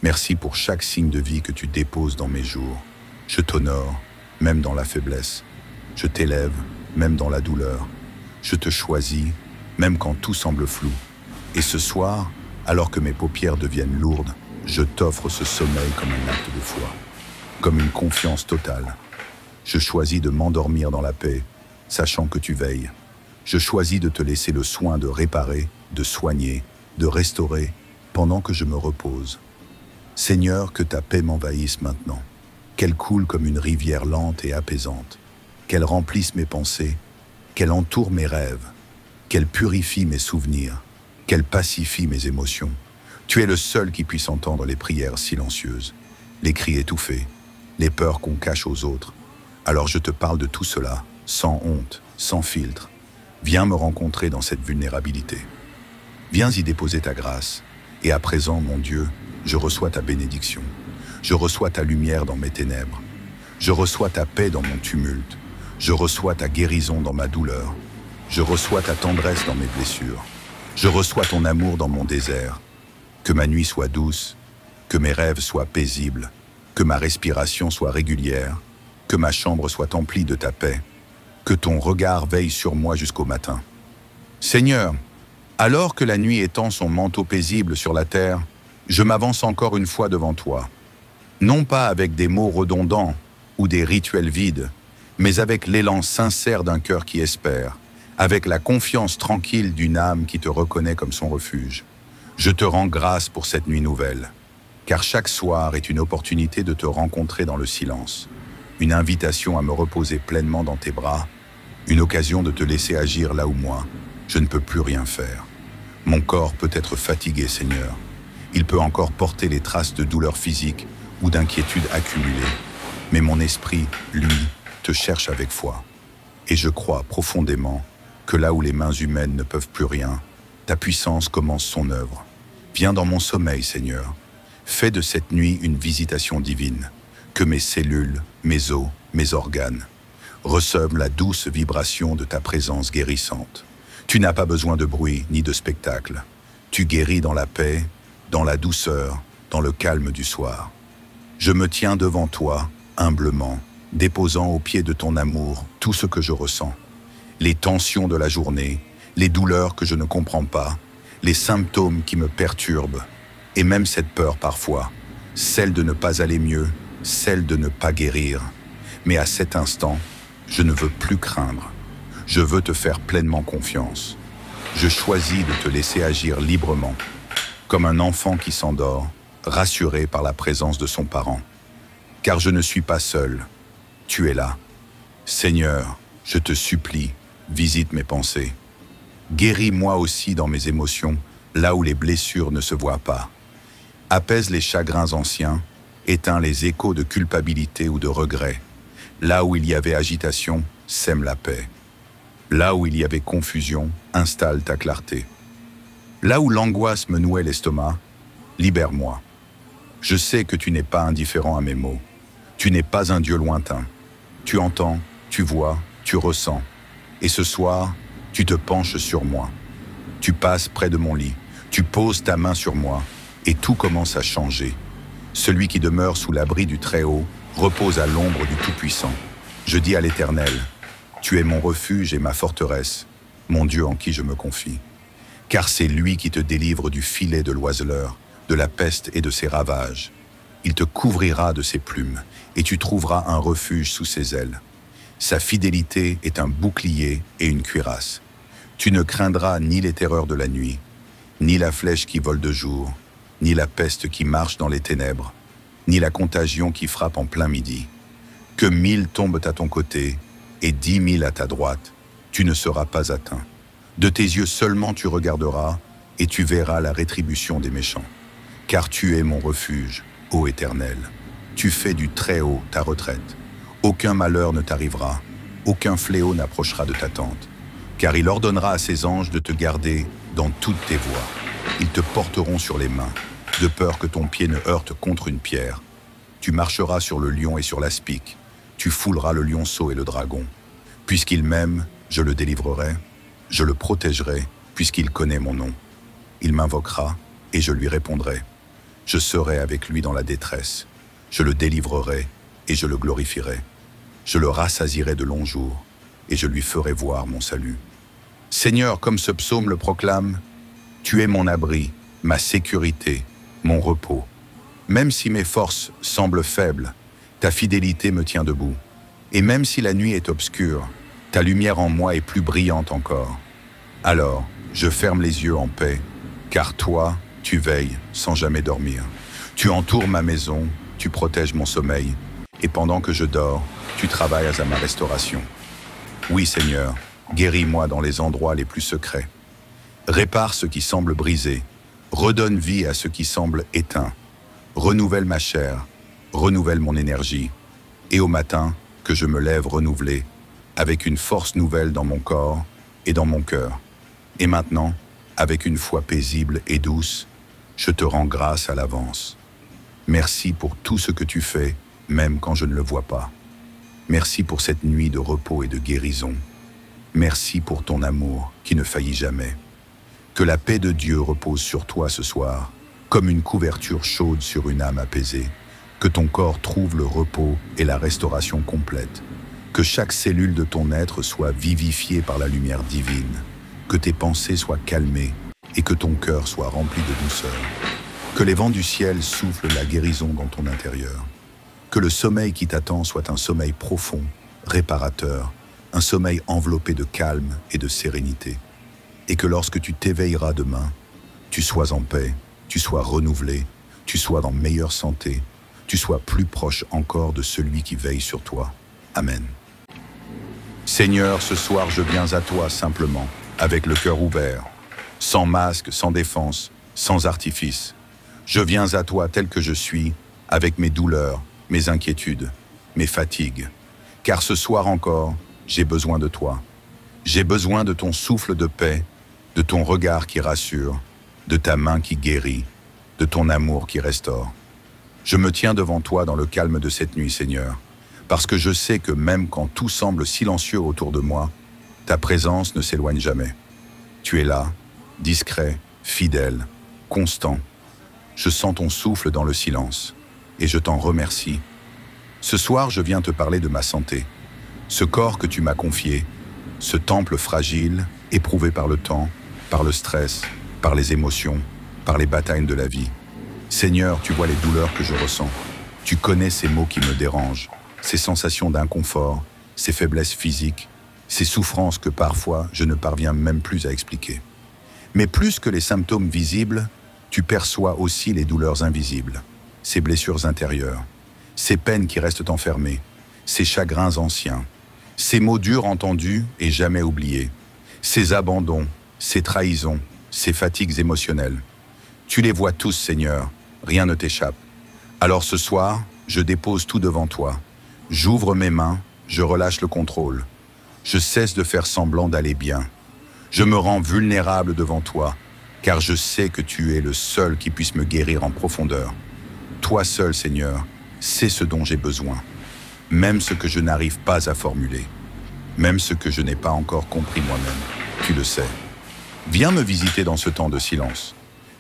Merci pour chaque signe de vie que tu déposes dans mes jours. Je t'honore, même dans la faiblesse. Je t'élève, même dans la douleur. Je te choisis, même quand tout semble flou. Et ce soir, alors que mes paupières deviennent lourdes, je t'offre ce sommeil comme un acte de foi, comme une confiance totale. Je choisis de m'endormir dans la paix, sachant que tu veilles. Je choisis de te laisser le soin de réparer, de soigner, de restaurer, pendant que je me repose. Seigneur, que ta paix m'envahisse maintenant, qu'elle coule comme une rivière lente et apaisante, qu'elle remplisse mes pensées, qu'elle entoure mes rêves, qu'elle purifie mes souvenirs, qu'elle pacifie mes émotions. Tu es le seul qui puisse entendre les prières silencieuses, les cris étouffés, les peurs qu'on cache aux autres. Alors je te parle de tout cela, sans honte, sans filtre. Viens me rencontrer dans cette vulnérabilité. Viens y déposer ta grâce. Et à présent, mon Dieu, je reçois ta bénédiction. Je reçois ta lumière dans mes ténèbres. Je reçois ta paix dans mon tumulte. Je reçois ta guérison dans ma douleur. Je reçois ta tendresse dans mes blessures. Je reçois ton amour dans mon désert. Que ma nuit soit douce, que mes rêves soient paisibles, que ma respiration soit régulière, que ma chambre soit emplie de ta paix, que ton regard veille sur moi jusqu'au matin. Seigneur, alors que la nuit étend son manteau paisible sur la terre, je m'avance encore une fois devant toi. Non pas avec des mots redondants ou des rituels vides, mais avec l'élan sincère d'un cœur qui espère, avec la confiance tranquille d'une âme qui te reconnaît comme son refuge. Je te rends grâce pour cette nuit nouvelle, car chaque soir est une opportunité de te rencontrer dans le silence, une invitation à me reposer pleinement dans tes bras, une occasion de te laisser agir là où moi, je ne peux plus rien faire. Mon corps peut être fatigué, Seigneur. Il peut encore porter les traces de douleurs physiques ou d'inquiétudes accumulées, mais mon esprit, lui, te cherche avec foi. Et je crois profondément que là où les mains humaines ne peuvent plus rien, ta puissance commence son œuvre. Viens dans mon sommeil, Seigneur. Fais de cette nuit une visitation divine. Que mes cellules, mes os, mes organes reçoivent la douce vibration de ta présence guérissante. Tu n'as pas besoin de bruit ni de spectacle. Tu guéris dans la paix, dans la douceur, dans le calme du soir. Je me tiens devant toi, humblement, déposant au pied de ton amour tout ce que je ressens. Les tensions de la journée, les douleurs que je ne comprends pas, les symptômes qui me perturbent, et même cette peur parfois, celle de ne pas aller mieux, celle de ne pas guérir. Mais à cet instant, je ne veux plus craindre. Je veux te faire pleinement confiance. Je choisis de te laisser agir librement, comme un enfant qui s'endort, rassuré par la présence de son parent. Car je ne suis pas seul. Tu es là. Seigneur, je te supplie, visite mes pensées. Guéris-moi aussi dans mes émotions, là où les blessures ne se voient pas. Apaise les chagrins anciens, éteins les échos de culpabilité ou de regret. Là où il y avait agitation, sème la paix. Là où il y avait confusion, installe ta clarté. Là où l'angoisse me nouait l'estomac, libère-moi. Je sais que tu n'es pas indifférent à mes mots. Tu n'es pas un Dieu lointain. Tu entends, tu vois, tu ressens. Et ce soir, tu te penches sur moi. Tu passes près de mon lit. Tu poses ta main sur moi. Et tout commence à changer. Celui qui demeure sous l'abri du Très-Haut repose à l'ombre du Tout-Puissant. Je dis à l'Éternel, tu es mon refuge et ma forteresse, mon Dieu en qui je me confie. Car c'est lui qui te délivre du filet de l'oiseleur, de la peste et de ses ravages. Il te couvrira de ses plumes, et tu trouveras un refuge sous ses ailes. Sa fidélité est un bouclier et une cuirasse. Tu ne craindras ni les terreurs de la nuit, ni la flèche qui vole de jour, ni la peste qui marche dans les ténèbres, ni la contagion qui frappe en plein midi. Que 1000 tombent à ton côté et 10 000 à ta droite, tu ne seras pas atteint. De tes yeux seulement tu regarderas et tu verras la rétribution des méchants. Car tu es mon refuge, ô Éternel. Tu fais du Très-Haut ta retraite. Aucun malheur ne t'arrivera, aucun fléau n'approchera de ta tente. Car il ordonnera à ses anges de te garder dans toutes tes voies. Ils te porteront sur les mains, de peur que ton pied ne heurte contre une pierre. Tu marcheras sur le lion et sur l'aspic. Tu fouleras le lionceau et le dragon. Puisqu'il m'aime, je le délivrerai. Je le protégerai, puisqu'il connaît mon nom. Il m'invoquera, et je lui répondrai. Je serai avec lui dans la détresse. Je le délivrerai, et je le glorifierai. Je le rassasierai de longs jours, et je lui ferai voir mon salut. Seigneur, comme ce psaume le proclame, tu es mon abri, ma sécurité, mon repos. Même si mes forces semblent faibles, ta fidélité me tient debout. Et même si la nuit est obscure, ta lumière en moi est plus brillante encore. Alors, je ferme les yeux en paix, car toi, tu veilles sans jamais dormir. Tu entoures ma maison, tu protèges mon sommeil, et pendant que je dors, tu travailles à ma restauration. Oui, Seigneur, guéris-moi dans les endroits les plus secrets. Répare ce qui semble brisé, redonne vie à ce qui semble éteint. Renouvelle ma chair, renouvelle mon énergie, et au matin, que je me lève renouvelé, avec une force nouvelle dans mon corps et dans mon cœur. Et maintenant, avec une foi paisible et douce, je te rends grâce à l'avance. Merci pour tout ce que tu fais, même quand je ne le vois pas. Merci pour cette nuit de repos et de guérison. Merci pour ton amour qui ne faillit jamais. Que la paix de Dieu repose sur toi ce soir, comme une couverture chaude sur une âme apaisée. Que ton corps trouve le repos et la restauration complète. Que chaque cellule de ton être soit vivifiée par la lumière divine. Que tes pensées soient calmées et que ton cœur soit rempli de douceur. Que les vents du ciel soufflent la guérison dans ton intérieur. Que le sommeil qui t'attend soit un sommeil profond, réparateur, un sommeil enveloppé de calme et de sérénité. Et que lorsque tu t'éveilleras demain, tu sois en paix, tu sois renouvelé, tu sois dans meilleure santé, tu sois plus proche encore de celui qui veille sur toi. Amen. Seigneur, ce soir je viens à toi simplement, avec le cœur ouvert, sans masque, sans défense, sans artifice. Je viens à toi tel que je suis, avec mes douleurs, mes inquiétudes, mes fatigues. Car ce soir encore, j'ai besoin de toi. J'ai besoin de ton souffle de paix, de ton regard qui rassure, de ta main qui guérit, de ton amour qui restaure. Je me tiens devant toi dans le calme de cette nuit, Seigneur, parce que je sais que même quand tout semble silencieux autour de moi, ta présence ne s'éloigne jamais. Tu es là, discret, fidèle, constant. Je sens ton souffle dans le silence, et je t'en remercie. Ce soir, je viens te parler de ma santé, ce corps que tu m'as confié, ce temple fragile, éprouvé par le temps, par le stress, par les émotions, par les batailles de la vie. Seigneur, tu vois les douleurs que je ressens. Tu connais ces maux qui me dérangent, ces sensations d'inconfort, ces faiblesses physiques, ces souffrances que parfois je ne parviens même plus à expliquer. Mais plus que les symptômes visibles, tu perçois aussi les douleurs invisibles, ces blessures intérieures, ces peines qui restent enfermées, ces chagrins anciens, ces mots durs entendus et jamais oubliés, ces abandons, ces trahisons, ces fatigues émotionnelles. Tu les vois tous, Seigneur, rien ne t'échappe. Alors ce soir, je dépose tout devant toi. J'ouvre mes mains, je relâche le contrôle. Je cesse de faire semblant d'aller bien. Je me rends vulnérable devant toi, car je sais que tu es le seul qui puisse me guérir en profondeur. Toi seul, Seigneur, sais ce dont j'ai besoin, même ce que je n'arrive pas à formuler, même ce que je n'ai pas encore compris moi-même. Tu le sais. Viens me visiter dans ce temps de silence.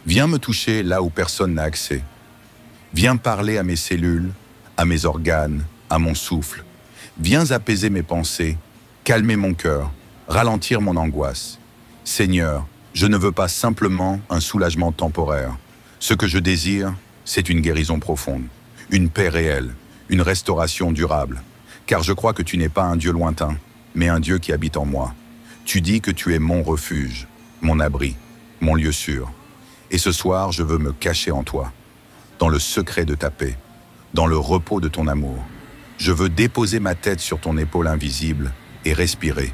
Viens me toucher là où personne n'a accès. Viens parler à mes cellules, à mes organes, à mon souffle. Viens apaiser mes pensées, calmer mon cœur, ralentir mon angoisse. Seigneur, je ne veux pas simplement un soulagement temporaire. Ce que je désire, c'est une guérison profonde, une paix réelle, une restauration durable. Car je crois que tu n'es pas un Dieu lointain, mais un Dieu qui habite en moi. Tu dis que tu es mon refuge, mon abri, mon lieu sûr. Et ce soir, je veux me cacher en toi, dans le secret de ta paix, dans le repos de ton amour. Je veux déposer ma tête sur ton épaule invisible et respirer,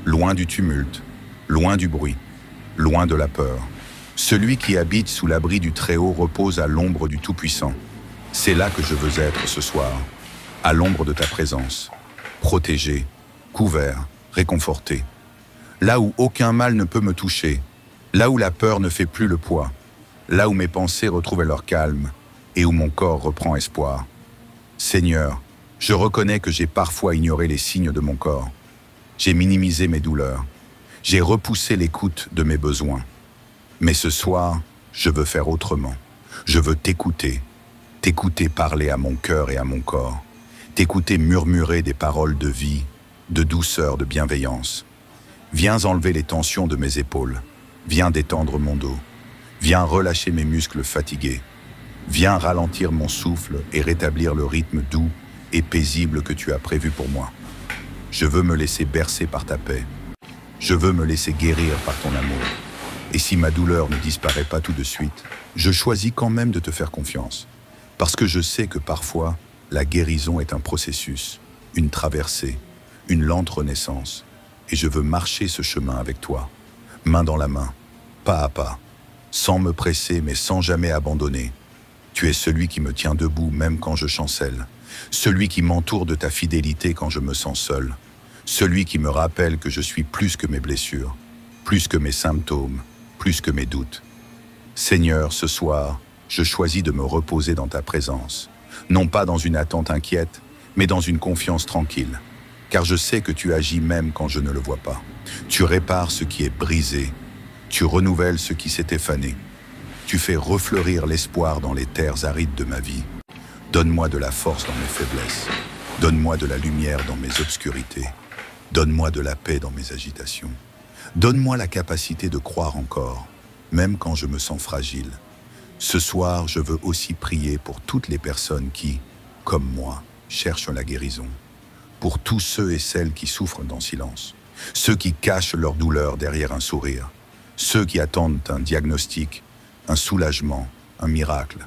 loin du tumulte, loin du bruit, loin de la peur. Celui qui habite sous l'abri du Très-Haut repose à l'ombre du Tout-Puissant. C'est là que je veux être ce soir, à l'ombre de ta présence, protégé, couvert, réconforté. Là où aucun mal ne peut me toucher, là où la peur ne fait plus le poids, là où mes pensées retrouvent leur calme et où mon corps reprend espoir. Seigneur, je reconnais que j'ai parfois ignoré les signes de mon corps. J'ai minimisé mes douleurs. J'ai repoussé l'écoute de mes besoins. Mais ce soir, je veux faire autrement. Je veux t'écouter parler à mon cœur et à mon corps, t'écouter murmurer des paroles de vie, de douceur, de bienveillance. Viens enlever les tensions de mes épaules, viens détendre mon dos, viens relâcher mes muscles fatigués, viens ralentir mon souffle et rétablir le rythme doux et paisible que tu as prévu pour moi. Je veux me laisser bercer par ta paix, je veux me laisser guérir par ton amour. Et si ma douleur ne disparaît pas tout de suite, je choisis quand même de te faire confiance, parce que je sais que parfois, la guérison est un processus, une traversée, une lente renaissance. Et je veux marcher ce chemin avec toi, main dans la main, pas à pas, sans me presser mais sans jamais abandonner. Tu es celui qui me tient debout même quand je chancelle, celui qui m'entoure de ta fidélité quand je me sens seul, celui qui me rappelle que je suis plus que mes blessures, plus que mes symptômes, plus que mes doutes. Seigneur, ce soir, je choisis de me reposer dans ta présence, non pas dans une attente inquiète, mais dans une confiance tranquille. Car je sais que tu agis même quand je ne le vois pas. Tu répares ce qui est brisé. Tu renouvelles ce qui s'est effané. Tu fais refleurir l'espoir dans les terres arides de ma vie. Donne-moi de la force dans mes faiblesses. Donne-moi de la lumière dans mes obscurités. Donne-moi de la paix dans mes agitations. Donne-moi la capacité de croire encore, même quand je me sens fragile. Ce soir, je veux aussi prier pour toutes les personnes qui, comme moi, cherchent la guérison. Pour tous ceux et celles qui souffrent dans silence, ceux qui cachent leur douleur derrière un sourire, ceux qui attendent un diagnostic, un soulagement, un miracle.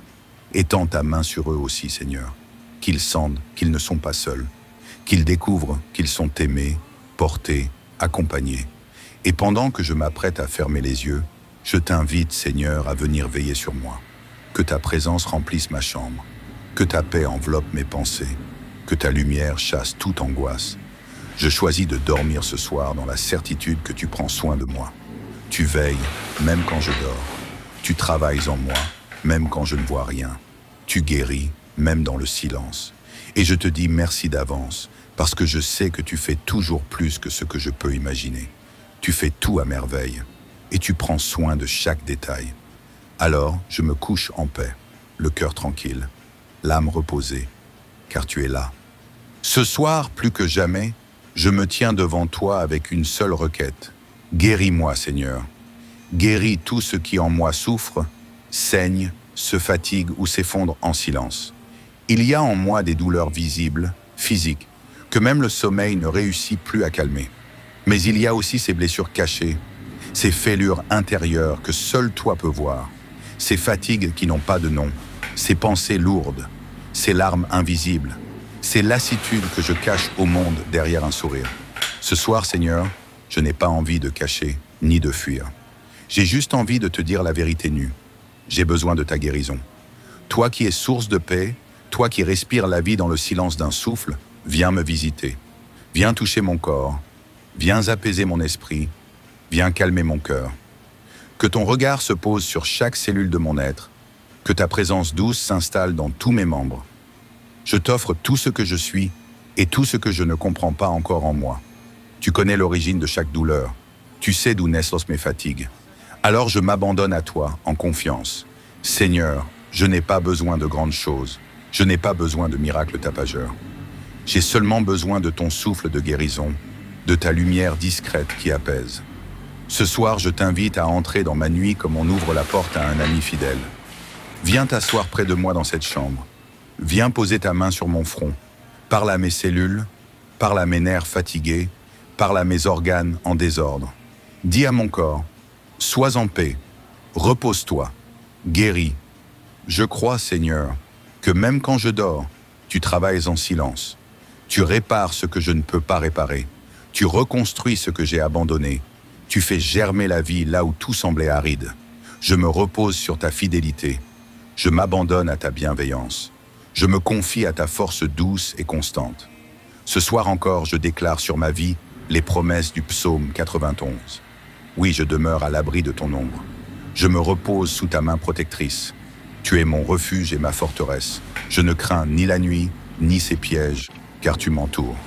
Étends ta main sur eux aussi, Seigneur, qu'ils sentent qu'ils ne sont pas seuls, qu'ils découvrent qu'ils sont aimés, portés, accompagnés. Et pendant que je m'apprête à fermer les yeux, je t'invite, Seigneur, à venir veiller sur moi, que ta présence remplisse ma chambre, que ta paix enveloppe mes pensées, que ta lumière chasse toute angoisse. Je choisis de dormir ce soir dans la certitude que tu prends soin de moi. Tu veilles, même quand je dors. Tu travailles en moi, même quand je ne vois rien. Tu guéris, même dans le silence. Et je te dis merci d'avance, parce que je sais que tu fais toujours plus que ce que je peux imaginer. Tu fais tout à merveille, et tu prends soin de chaque détail. Alors, je me couche en paix, le cœur tranquille, l'âme reposée, car tu es là. Ce soir, plus que jamais, je me tiens devant toi avec une seule requête. Guéris-moi, Seigneur. Guéris tout ce qui en moi souffre, saigne, se fatigue ou s'effondre en silence. Il y a en moi des douleurs visibles, physiques, que même le sommeil ne réussit plus à calmer. Mais il y a aussi ces blessures cachées, ces fêlures intérieures que seul toi peux voir, ces fatigues qui n'ont pas de nom, ces pensées lourdes, ces larmes invisibles, ces lassitudes que je cache au monde derrière un sourire. Ce soir, Seigneur, je n'ai pas envie de cacher ni de fuir. J'ai juste envie de te dire la vérité nue. J'ai besoin de ta guérison. Toi qui es source de paix, toi qui respires la vie dans le silence d'un souffle, viens me visiter. Viens toucher mon corps. Viens apaiser mon esprit. Viens calmer mon cœur. Que ton regard se pose sur chaque cellule de mon être. Que ta présence douce s'installe dans tous mes membres. Je t'offre tout ce que je suis et tout ce que je ne comprends pas encore en moi. Tu connais l'origine de chaque douleur. Tu sais d'où naissent mes fatigues. Alors je m'abandonne à toi, en confiance. Seigneur, je n'ai pas besoin de grandes choses. Je n'ai pas besoin de miracles tapageurs. J'ai seulement besoin de ton souffle de guérison, de ta lumière discrète qui apaise. Ce soir, je t'invite à entrer dans ma nuit comme on ouvre la porte à un ami fidèle. Viens t'asseoir près de moi dans cette chambre. Viens poser ta main sur mon front. Parle à mes cellules, parle à mes nerfs fatigués, Parle à mes organes en désordre. Dis à mon corps, sois en paix, repose-toi, guéris. Je crois, Seigneur, que même quand je dors, tu travailles en silence. Tu répares ce que je ne peux pas réparer. Tu reconstruis ce que j'ai abandonné. Tu fais germer la vie là où tout semblait aride. Je me repose sur ta fidélité. Je m'abandonne à ta bienveillance. Je me confie à ta force douce et constante. Ce soir encore, je déclare sur ma vie les promesses du psaume 91. Oui, je demeure à l'abri de ton ombre. Je me repose sous ta main protectrice. Tu es mon refuge et ma forteresse. Je ne crains ni la nuit, ni ses pièges, car tu m'entoures.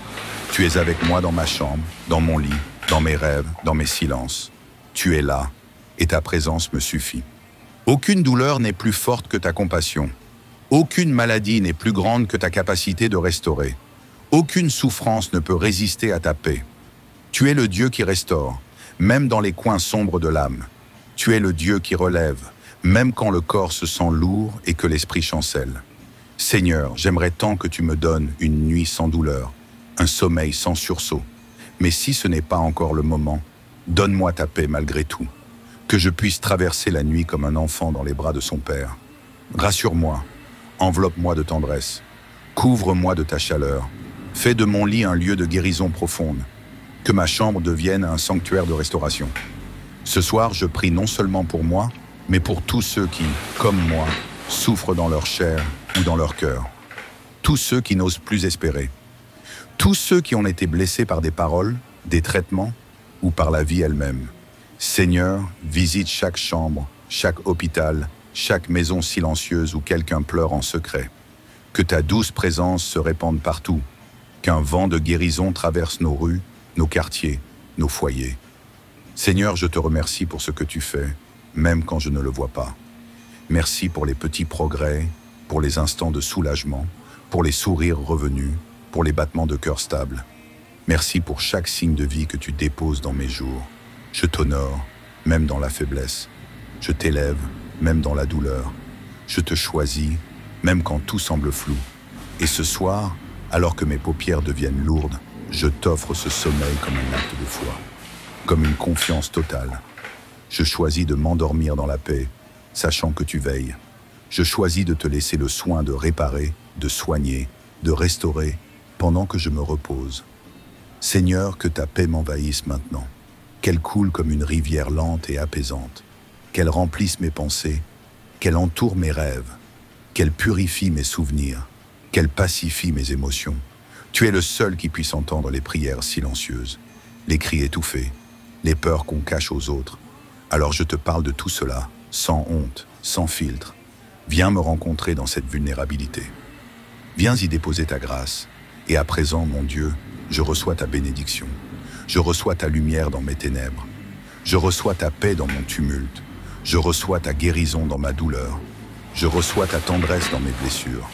Tu es avec moi dans ma chambre, dans mon lit, dans mes rêves, dans mes silences. Tu es là, et ta présence me suffit. Aucune douleur n'est plus forte que ta compassion. Aucune maladie n'est plus grande que ta capacité de restaurer. Aucune souffrance ne peut résister à ta paix. Tu es le Dieu qui restaure, même dans les coins sombres de l'âme. Tu es le Dieu qui relève, même quand le corps se sent lourd et que l'esprit chancelle. Seigneur, j'aimerais tant que tu me donnes une nuit sans douleur, un sommeil sans sursaut. Mais si ce n'est pas encore le moment, donne-moi ta paix malgré tout. Que je puisse traverser la nuit comme un enfant dans les bras de son père. Rassure-moi, enveloppe-moi de tendresse, couvre-moi de ta chaleur, fais de mon lit un lieu de guérison profonde, que ma chambre devienne un sanctuaire de restauration. Ce soir, je prie non seulement pour moi, mais pour tous ceux qui, comme moi, souffrent dans leur chair ou dans leur cœur. Tous ceux qui n'osent plus espérer. Tous ceux qui ont été blessés par des paroles, des traitements ou par la vie elle-même. Seigneur, visite chaque chambre, chaque hôpital, chaque maison silencieuse où quelqu'un pleure en secret. Que ta douce présence se répande partout, qu'un vent de guérison traverse nos rues, nos quartiers, nos foyers. Seigneur, je te remercie pour ce que tu fais, même quand je ne le vois pas. Merci pour les petits progrès, pour les instants de soulagement, pour les sourires revenus, pour les battements de cœur stables. Merci pour chaque signe de vie que tu déposes dans mes jours. Je t'honore, même dans la faiblesse. Je t'élève, même dans la douleur. Je te choisis, même quand tout semble flou. Et ce soir, alors que mes paupières deviennent lourdes, je t'offre ce sommeil comme un acte de foi, comme une confiance totale. Je choisis de m'endormir dans la paix, sachant que tu veilles. Je choisis de te laisser le soin de réparer, de soigner, de restaurer, pendant que je me repose. Seigneur, que ta paix m'envahisse maintenant, qu'elle coule comme une rivière lente et apaisante, qu'elle remplisse mes pensées, qu'elle entoure mes rêves, qu'elle purifie mes souvenirs, qu'elle pacifie mes émotions. Tu es le seul qui puisse entendre les prières silencieuses, les cris étouffés, les peurs qu'on cache aux autres. Alors je te parle de tout cela, sans honte, sans filtre. Viens me rencontrer dans cette vulnérabilité. Viens y déposer ta grâce. Et à présent, mon Dieu, je reçois ta bénédiction. Je reçois ta lumière dans mes ténèbres. Je reçois ta paix dans mon tumulte. Je reçois ta guérison dans ma douleur. Je reçois ta tendresse dans mes blessures.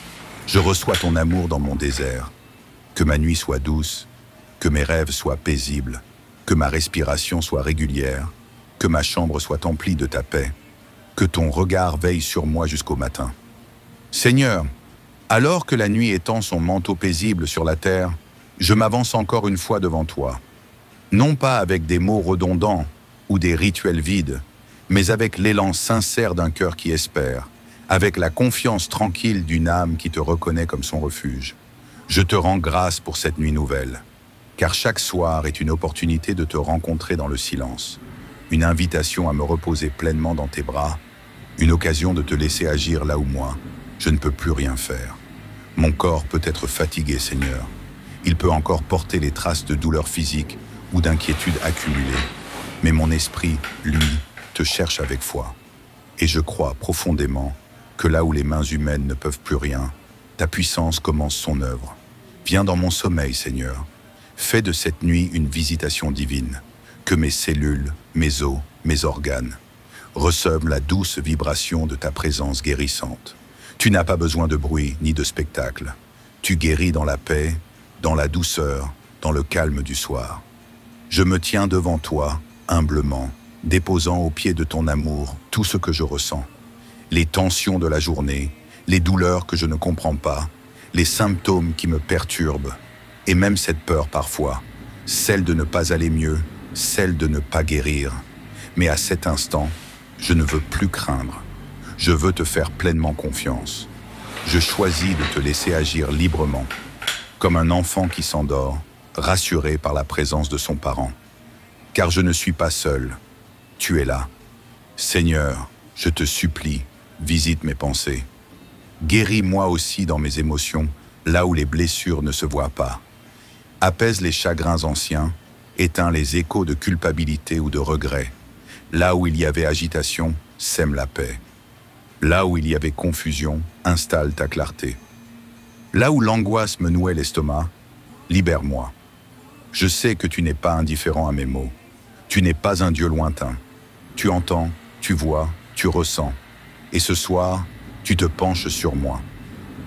Je reçois ton amour dans mon désert. Que ma nuit soit douce, que mes rêves soient paisibles, que ma respiration soit régulière, que ma chambre soit emplie de ta paix, que ton regard veille sur moi jusqu'au matin. Seigneur, alors que la nuit étend son manteau paisible sur la terre, je m'avance encore une fois devant toi. Non pas avec des mots redondants ou des rituels vides, mais avec l'élan sincère d'un cœur qui espère, avec la confiance tranquille d'une âme qui te reconnaît comme son refuge. Je te rends grâce pour cette nuit nouvelle, car chaque soir est une opportunité de te rencontrer dans le silence, une invitation à me reposer pleinement dans tes bras, une occasion de te laisser agir là où moi, je ne peux plus rien faire. Mon corps peut être fatigué, Seigneur. Il peut encore porter les traces de douleurs physiques ou d'inquiétudes accumulées, mais mon esprit, lui, te cherche avec foi. Et je crois profondément que là où les mains humaines ne peuvent plus rien, ta puissance commence son œuvre. Viens dans mon sommeil, Seigneur. Fais de cette nuit une visitation divine. Que mes cellules, mes os, mes organes reçoivent la douce vibration de ta présence guérissante. Tu n'as pas besoin de bruit ni de spectacle. Tu guéris dans la paix, dans la douceur, dans le calme du soir. Je me tiens devant toi, humblement, déposant au pied de ton amour tout ce que je ressens. Les tensions de la journée, les douleurs que je ne comprends pas, les symptômes qui me perturbent, et même cette peur parfois. celle de ne pas aller mieux, celle de ne pas guérir. Mais à cet instant, je ne veux plus craindre. Je veux te faire pleinement confiance. Je choisis de te laisser agir librement, comme un enfant qui s'endort, rassuré par la présence de son parent. Car je ne suis pas seul. Tu es là. Seigneur, je te supplie, visite mes pensées. Guéris-moi aussi dans mes émotions, là où les blessures ne se voient pas. Apaise les chagrins anciens, éteins les échos de culpabilité ou de regret. Là où il y avait agitation, sème la paix. Là où il y avait confusion, installe ta clarté. Là où l'angoisse me nouait l'estomac, libère-moi. Je sais que tu n'es pas indifférent à mes mots. Tu n'es pas un Dieu lointain. Tu entends, tu vois, tu ressens. Et ce soir, tu te penches sur moi.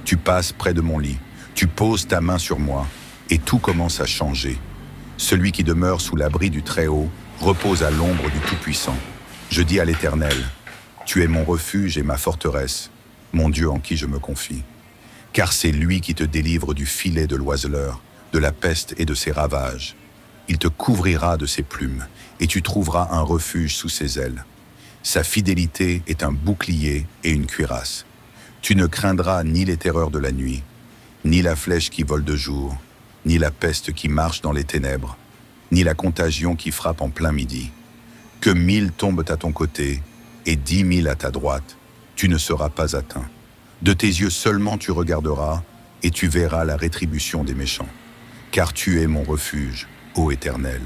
Tu passes près de mon lit. Tu poses ta main sur moi et tout commence à changer. Celui qui demeure sous l'abri du Très-Haut repose à l'ombre du Tout-Puissant. Je dis à l'Éternel, tu es mon refuge et ma forteresse, mon Dieu en qui je me confie. Car c'est lui qui te délivre du filet de l'oiseleur, de la peste et de ses ravages. Il te couvrira de ses plumes, et tu trouveras un refuge sous ses ailes. Sa fidélité est un bouclier et une cuirasse. Tu ne craindras ni les terreurs de la nuit, ni la flèche qui vole de jour, ni la peste qui marche dans les ténèbres, ni la contagion qui frappe en plein midi. Que 1000 tombent à ton côté et 10 000 à ta droite, tu ne seras pas atteint. De tes yeux seulement tu regarderas et tu verras la rétribution des méchants. Car tu es mon refuge, ô Éternel.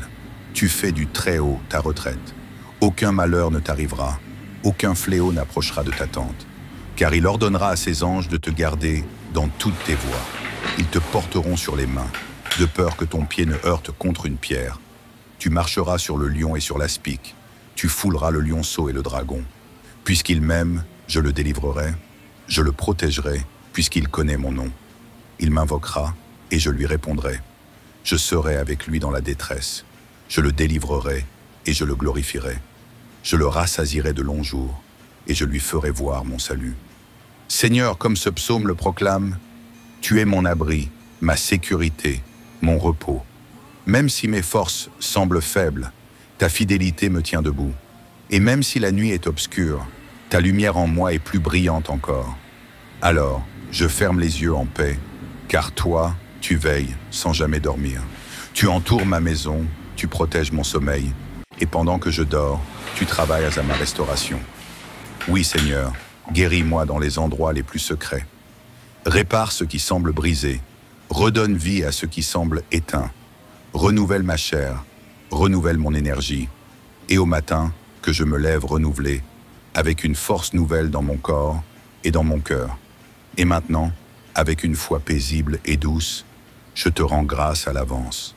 Tu fais du Très-Haut ta retraite. Aucun malheur ne t'arrivera, aucun fléau n'approchera de ta tente. Car il ordonnera à ses anges de te garder dans toutes tes voies. Ils te porteront sur les mains, de peur que ton pied ne heurte contre une pierre. Tu marcheras sur le lion et sur l'aspic. Tu fouleras le lionceau et le dragon. Puisqu'il m'aime, je le délivrerai. Je le protégerai, puisqu'il connaît mon nom. Il m'invoquera, et je lui répondrai. Je serai avec lui dans la détresse. Je le délivrerai, et je le glorifierai. Je le rassasierai de longs jours, et je lui ferai voir mon salut. Seigneur, comme ce psaume le proclame, tu es mon abri, ma sécurité, mon repos. Même si mes forces semblent faibles, ta fidélité me tient debout. Et même si la nuit est obscure, ta lumière en moi est plus brillante encore. Alors, je ferme les yeux en paix, car toi, tu veilles sans jamais dormir. Tu entoures ma maison, tu protèges mon sommeil, et pendant que je dors, tu travailles à ma restauration. Oui, Seigneur, guéris-moi dans les endroits les plus secrets. Répare ce qui semble brisé, redonne vie à ce qui semble éteint. Renouvelle ma chair, renouvelle mon énergie, et au matin, que je me lève renouvelé, avec une force nouvelle dans mon corps et dans mon cœur. Et maintenant, avec une foi paisible et douce, je te rends grâce à l'avance.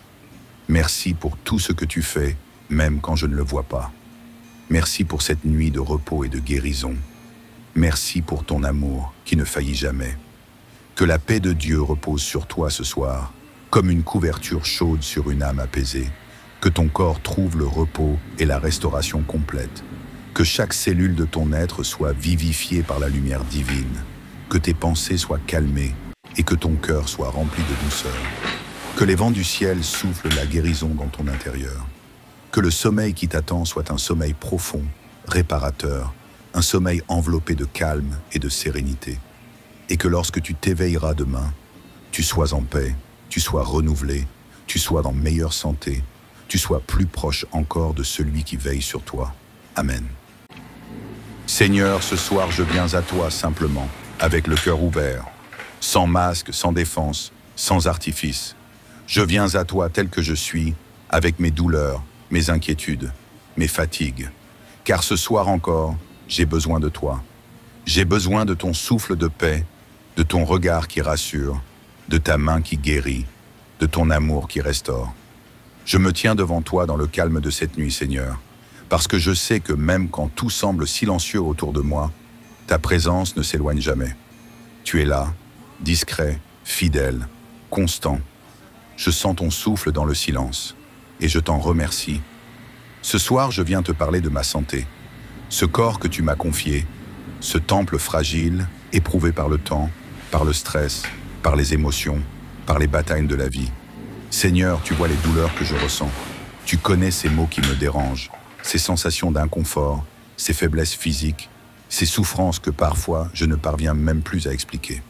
Merci pour tout ce que tu fais, même quand je ne le vois pas. Merci pour cette nuit de repos et de guérison. Merci pour ton amour qui ne faillit jamais. Que la paix de Dieu repose sur toi ce soir, comme une couverture chaude sur une âme apaisée. Que ton corps trouve le repos et la restauration complète. Que chaque cellule de ton être soit vivifiée par la lumière divine. Que tes pensées soient calmées et que ton cœur soit rempli de douceur. Que les vents du ciel soufflent la guérison dans ton intérieur. Que le sommeil qui t'attend soit un sommeil profond, réparateur, un sommeil enveloppé de calme et de sérénité. Et que lorsque tu t'éveilleras demain, tu sois en paix, tu sois renouvelé, tu sois dans meilleure santé, tu sois plus proche encore de celui qui veille sur toi. Amen. Seigneur, ce soir je viens à toi simplement, avec le cœur ouvert, sans masque, sans défense, sans artifice. Je viens à toi tel que je suis, avec mes douleurs, mes inquiétudes, mes fatigues. Car ce soir encore, j'ai besoin de toi. J'ai besoin de ton souffle de paix, de ton regard qui rassure, de ta main qui guérit, de ton amour qui restaure. Je me tiens devant toi dans le calme de cette nuit, Seigneur, parce que je sais que même quand tout semble silencieux autour de moi, ta présence ne s'éloigne jamais. Tu es là, discret, fidèle, constant. Je sens ton souffle dans le silence, et je t'en remercie. Ce soir, je viens te parler de ma santé, ce corps que tu m'as confié, ce temple fragile, éprouvé par le temps, par le stress, par les émotions, par les batailles de la vie. Seigneur, tu vois les douleurs que je ressens. Tu connais ces maux qui me dérangent, ces sensations d'inconfort, ces faiblesses physiques, ces souffrances que parfois je ne parviens même plus à expliquer.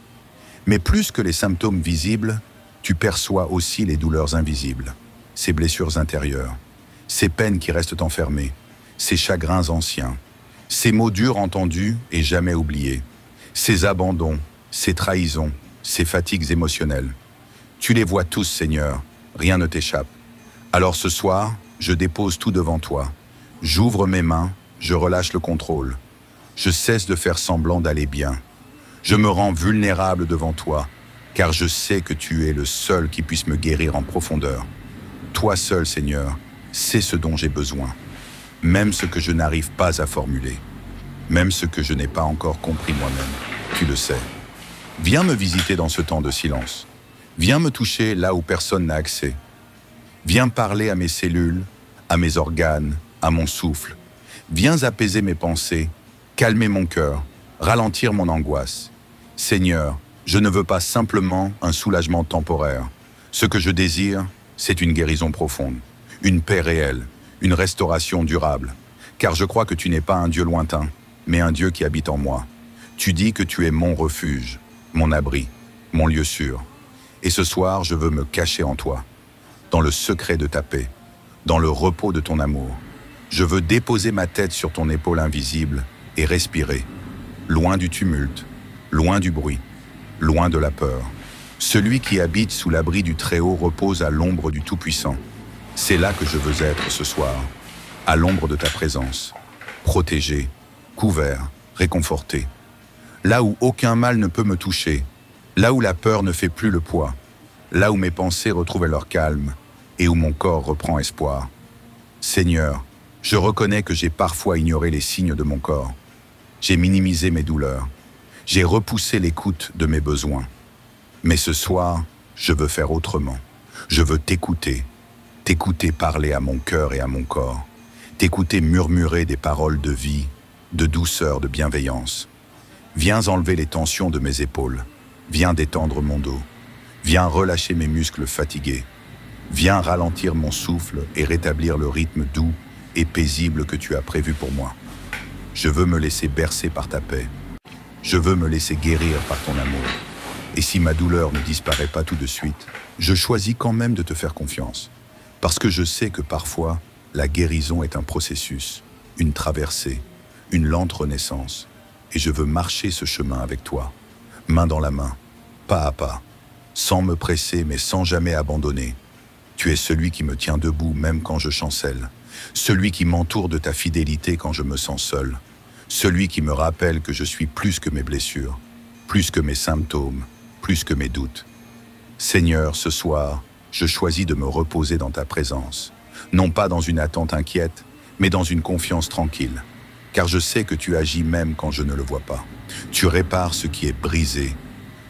Mais plus que les symptômes visibles, tu perçois aussi les douleurs invisibles, ces blessures intérieures, ces peines qui restent enfermées, ces chagrins anciens, ces mots durs entendus et jamais oubliés, ces abandons, ces trahisons, ces fatigues émotionnelles. Tu les vois tous, Seigneur, rien ne t'échappe. Alors ce soir, je dépose tout devant toi. J'ouvre mes mains, je relâche le contrôle. Je cesse de faire semblant d'aller bien. Je me rends vulnérable devant toi, car je sais que tu es le seul qui puisse me guérir en profondeur. Toi seul, Seigneur, sais ce dont j'ai besoin, même ce que je n'arrive pas à formuler, même ce que je n'ai pas encore compris moi-même, tu le sais. Viens me visiter dans ce temps de silence. Viens me toucher là où personne n'a accès. Viens parler à mes cellules, à mes organes, à mon souffle. Viens apaiser mes pensées, calmer mon cœur, ralentir mon angoisse. Seigneur, je ne veux pas simplement un soulagement temporaire. Ce que je désire, c'est une guérison profonde, une paix réelle, une restauration durable. Car je crois que tu n'es pas un Dieu lointain, mais un Dieu qui habite en moi. Tu dis que tu es mon refuge, mon abri, mon lieu sûr. Et ce soir, je veux me cacher en toi, dans le secret de ta paix, dans le repos de ton amour. Je veux déposer ma tête sur ton épaule invisible et respirer, loin du tumulte, loin du bruit, loin de la peur. Celui qui habite sous l'abri du Très-Haut repose à l'ombre du Tout-Puissant. C'est là que je veux être ce soir, à l'ombre de ta présence, protégé, couvert, réconforté. Là où aucun mal ne peut me toucher, là où la peur ne fait plus le poids, là où mes pensées retrouvent leur calme et où mon corps reprend espoir. Seigneur, je reconnais que j'ai parfois ignoré les signes de mon corps. J'ai minimisé mes douleurs. J'ai repoussé l'écoute de mes besoins. Mais ce soir, je veux faire autrement. Je veux t'écouter parler à mon cœur et à mon corps, t'écouter murmurer des paroles de vie, de douceur, de bienveillance. Viens enlever les tensions de mes épaules, viens détendre mon dos, viens relâcher mes muscles fatigués, viens ralentir mon souffle et rétablir le rythme doux et paisible que tu as prévu pour moi. Je veux me laisser bercer par ta paix. Je veux me laisser guérir par ton amour. Et si ma douleur ne disparaît pas tout de suite, je choisis quand même de te faire confiance. Parce que je sais que parfois, la guérison est un processus, une traversée, une lente renaissance. Et je veux marcher ce chemin avec toi, main dans la main, pas à pas, sans me presser mais sans jamais abandonner. Tu es celui qui me tient debout même quand je chancelle, celui qui m'entoure de ta fidélité quand je me sens seul, celui qui me rappelle que je suis plus que mes blessures, plus que mes symptômes, plus que mes doutes. Seigneur, ce soir, je choisis de me reposer dans ta présence, non pas dans une attente inquiète, mais dans une confiance tranquille, car je sais que tu agis même quand je ne le vois pas. Tu répares ce qui est brisé,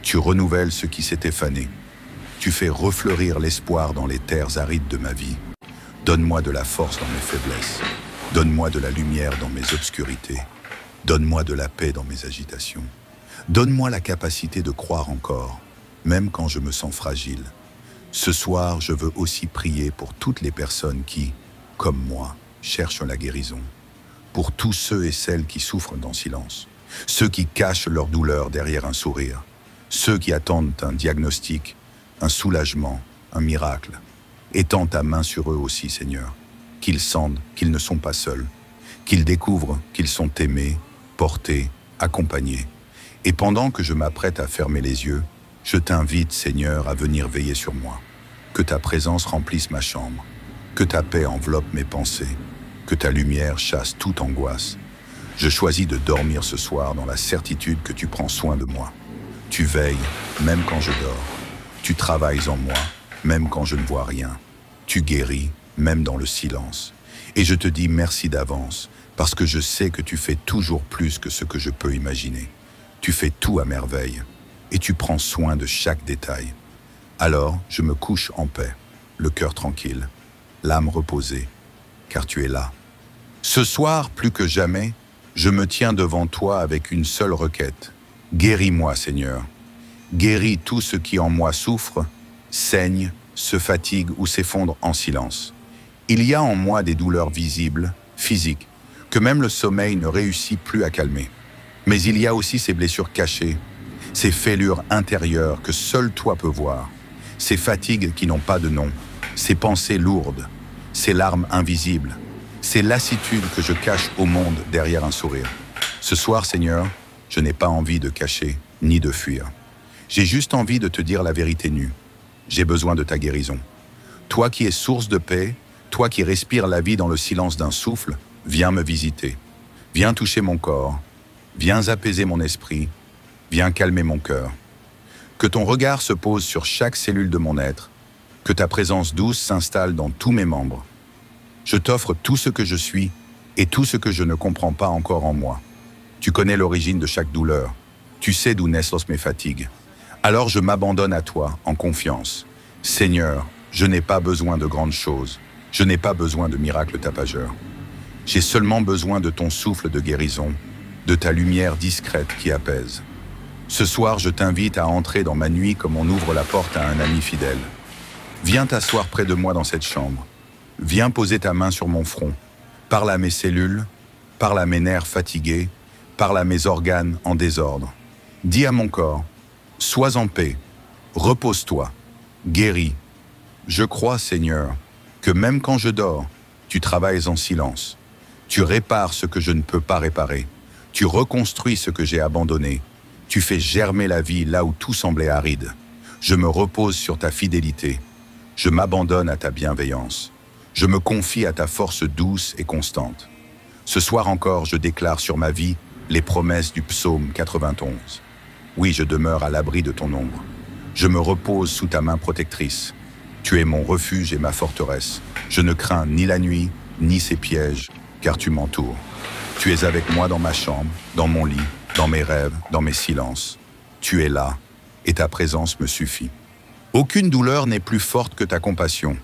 tu renouvelles ce qui s'est effané, tu fais refleurir l'espoir dans les terres arides de ma vie. Donne-moi de la force dans mes faiblesses, donne-moi de la lumière dans mes obscurités, donne-moi de la paix dans mes agitations. Donne-moi la capacité de croire encore, même quand je me sens fragile. Ce soir, je veux aussi prier pour toutes les personnes qui, comme moi, cherchent la guérison. Pour tous ceux et celles qui souffrent dans silence. Ceux qui cachent leur douleur derrière un sourire. Ceux qui attendent un diagnostic, un soulagement, un miracle. Étends ta main sur eux aussi, Seigneur. Qu'ils sentent qu'ils ne sont pas seuls. Qu'ils découvrent qu'ils sont aimés, portés, accompagnés. Et pendant que je m'apprête à fermer les yeux, je t'invite, Seigneur, à venir veiller sur moi. Que ta présence remplisse ma chambre, que ta paix enveloppe mes pensées, que ta lumière chasse toute angoisse. Je choisis de dormir ce soir dans la certitude que tu prends soin de moi. Tu veilles, même quand je dors. Tu travailles en moi, même quand je ne vois rien. Tu guéris, même dans le silence. Et je te dis merci d'avance, parce que je sais que tu fais toujours plus que ce que je peux imaginer. Tu fais tout à merveille, et tu prends soin de chaque détail. Alors, je me couche en paix, le cœur tranquille, l'âme reposée, car tu es là. Ce soir, plus que jamais, je me tiens devant toi avec une seule requête. Guéris-moi, Seigneur. Guéris tout ce qui en moi souffre, saigne, se fatigue ou s'effondre en silence. Il y a en moi des douleurs visibles, physiques, que même le sommeil ne réussit plus à calmer. Mais il y a aussi ces blessures cachées, ces fêlures intérieures que seul toi peux voir, ces fatigues qui n'ont pas de nom, ces pensées lourdes, ces larmes invisibles, ces lassitudes que je cache au monde derrière un sourire. Ce soir, Seigneur, je n'ai pas envie de cacher ni de fuir. J'ai juste envie de te dire la vérité nue. J'ai besoin de ta guérison. Toi qui es source de paix, toi qui respires la vie dans le silence d'un souffle, viens me visiter. Viens toucher mon corps. Viens apaiser mon esprit. Viens calmer mon cœur. Que ton regard se pose sur chaque cellule de mon être. Que ta présence douce s'installe dans tous mes membres. Je t'offre tout ce que je suis et tout ce que je ne comprends pas encore en moi. Tu connais l'origine de chaque douleur. Tu sais d'où naissent mes fatigues. Alors je m'abandonne à toi en confiance. Seigneur, je n'ai pas besoin de grandes choses. Je n'ai pas besoin de miracles tapageurs. J'ai seulement besoin de ton souffle de guérison, de ta lumière discrète qui apaise. Ce soir, je t'invite à entrer dans ma nuit comme on ouvre la porte à un ami fidèle. Viens t'asseoir près de moi dans cette chambre. Viens poser ta main sur mon front. Parle à mes cellules, parle à mes nerfs fatigués, parle à mes organes en désordre. Dis à mon corps, sois en paix, repose-toi, guéris. Je crois, Seigneur, que même quand je dors, tu travailles en silence. Tu répares ce que je ne peux pas réparer. Tu reconstruis ce que j'ai abandonné. Tu fais germer la vie là où tout semblait aride. Je me repose sur ta fidélité. Je m'abandonne à ta bienveillance. Je me confie à ta force douce et constante. Ce soir encore, je déclare sur ma vie les promesses du psaume 91. Oui, je demeure à l'abri de ton ombre. Je me repose sous ta main protectrice. Tu es mon refuge et ma forteresse. Je ne crains ni la nuit, ni ses pièges, car tu m'entoures. Tu es avec moi dans ma chambre, dans mon lit, dans mes rêves, dans mes silences. Tu es là, et ta présence me suffit. Aucune douleur n'est plus forte que ta compassion.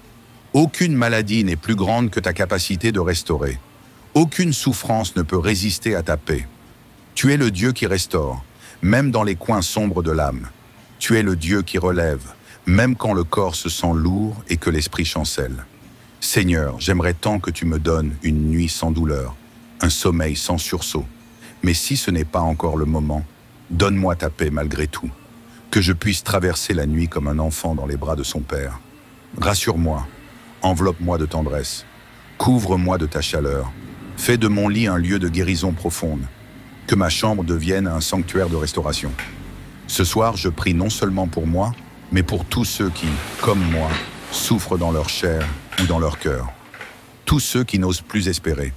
Aucune maladie n'est plus grande que ta capacité de restaurer. Aucune souffrance ne peut résister à ta paix. Tu es le Dieu qui restaure, même dans les coins sombres de l'âme. Tu es le Dieu qui relève, même quand le corps se sent lourd et que l'esprit chancelle. Seigneur, j'aimerais tant que tu me donnes une nuit sans douleur, un sommeil sans sursaut. Mais si ce n'est pas encore le moment, donne-moi ta paix malgré tout. Que je puisse traverser la nuit comme un enfant dans les bras de son père. Rassure-moi, enveloppe-moi de tendresse, couvre-moi de ta chaleur, fais de mon lit un lieu de guérison profonde, que ma chambre devienne un sanctuaire de restauration. Ce soir, je prie non seulement pour moi, mais pour tous ceux qui, comme moi, souffrent dans leur chair ou dans leur cœur. Tous ceux qui n'osent plus espérer.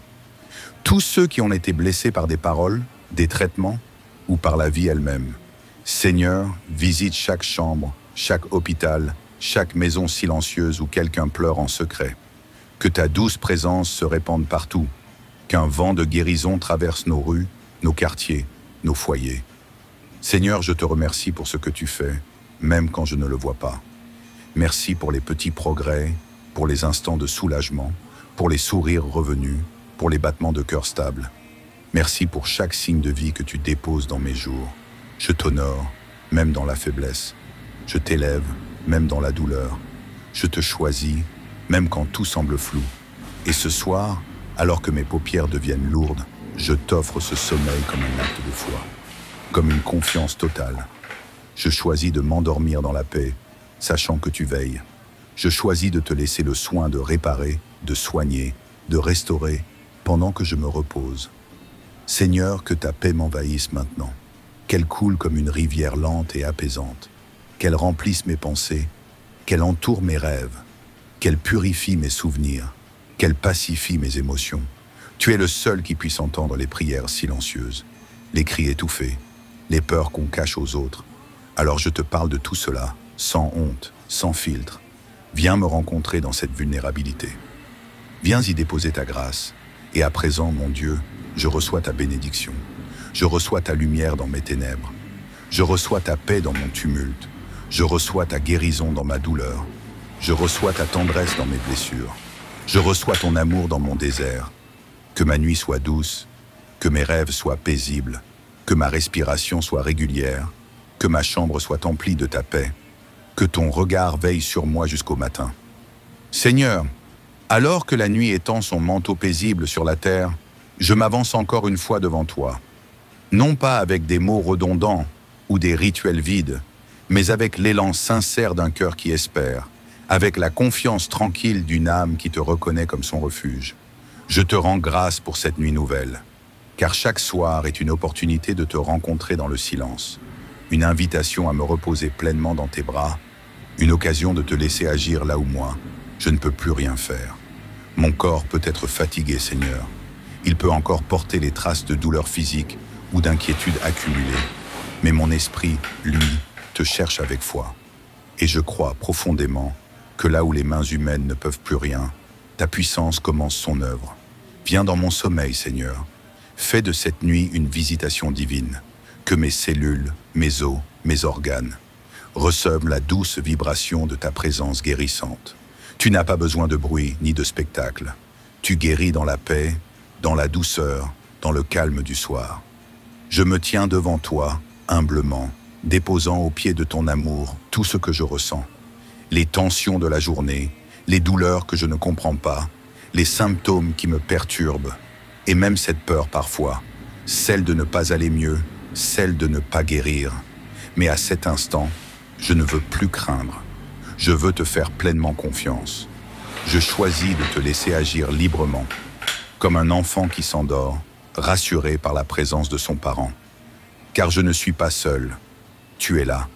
Tous ceux qui ont été blessés par des paroles, des traitements ou par la vie elle-même. Seigneur, visite chaque chambre, chaque hôpital, chaque maison silencieuse où quelqu'un pleure en secret. Que ta douce présence se répande partout, qu'un vent de guérison traverse nos rues, nos quartiers, nos foyers. Seigneur, je te remercie pour ce que tu fais, même quand je ne le vois pas. Merci pour les petits progrès, pour les instants de soulagement, pour les sourires revenus, pour les battements de cœur stables. Merci pour chaque signe de vie que tu déposes dans mes jours. Je t'honore, même dans la faiblesse. Je t'élève, même dans la douleur. Je te choisis, même quand tout semble flou. Et ce soir, alors que mes paupières deviennent lourdes, je t'offre ce sommeil comme un acte de foi, comme une confiance totale. Je choisis de m'endormir dans la paix, sachant que tu veilles. Je choisis de te laisser le soin de réparer, de soigner, de restaurer, pendant que je me repose. Seigneur, que ta paix m'envahisse maintenant, qu'elle coule comme une rivière lente et apaisante, qu'elle remplisse mes pensées, qu'elle entoure mes rêves, qu'elle purifie mes souvenirs, qu'elle pacifie mes émotions. Tu es le seul qui puisse entendre les prières silencieuses, les cris étouffés, les peurs qu'on cache aux autres. Alors je te parle de tout cela, sans honte, sans filtre. Viens me rencontrer dans cette vulnérabilité. Viens y déposer ta grâce. Et à présent, mon Dieu, je reçois ta bénédiction. Je reçois ta lumière dans mes ténèbres. Je reçois ta paix dans mon tumulte. Je reçois ta guérison dans ma douleur. Je reçois ta tendresse dans mes blessures. Je reçois ton amour dans mon désert. Que ma nuit soit douce, que mes rêves soient paisibles, que ma respiration soit régulière, que ma chambre soit emplie de ta paix. Que ton regard veille sur moi jusqu'au matin. Seigneur, alors que la nuit étend son manteau paisible sur la terre, je m'avance encore une fois devant toi. Non pas avec des mots redondants ou des rituels vides, mais avec l'élan sincère d'un cœur qui espère, avec la confiance tranquille d'une âme qui te reconnaît comme son refuge. Je te rends grâce pour cette nuit nouvelle, car chaque soir est une opportunité de te rencontrer dans le silence, une invitation à me reposer pleinement dans tes bras, une occasion de te laisser agir là où moi, je ne peux plus rien faire. Mon corps peut être fatigué, Seigneur. Il peut encore porter les traces de douleurs physiques ou d'inquiétudes accumulées, mais mon esprit, lui, te cherche avec foi. Et je crois profondément que là où les mains humaines ne peuvent plus rien, ta puissance commence son œuvre. Viens dans mon sommeil, Seigneur. Fais de cette nuit une visitation divine, que mes cellules, mes os, mes organes reçoivent la douce vibration de ta présence guérissante. Tu n'as pas besoin de bruit ni de spectacle. Tu guéris dans la paix, dans la douceur, dans le calme du soir. Je me tiens devant toi, humblement, déposant au pied de ton amour tout ce que je ressens. Les tensions de la journée, les douleurs que je ne comprends pas, les symptômes qui me perturbent, et même cette peur parfois, celle de ne pas aller mieux, celle de ne pas guérir. Mais à cet instant, je ne veux plus craindre. Je veux te faire pleinement confiance. Je choisis de te laisser agir librement, comme un enfant qui s'endort, rassuré par la présence de son parent. Car je ne suis pas seul. Tu es là.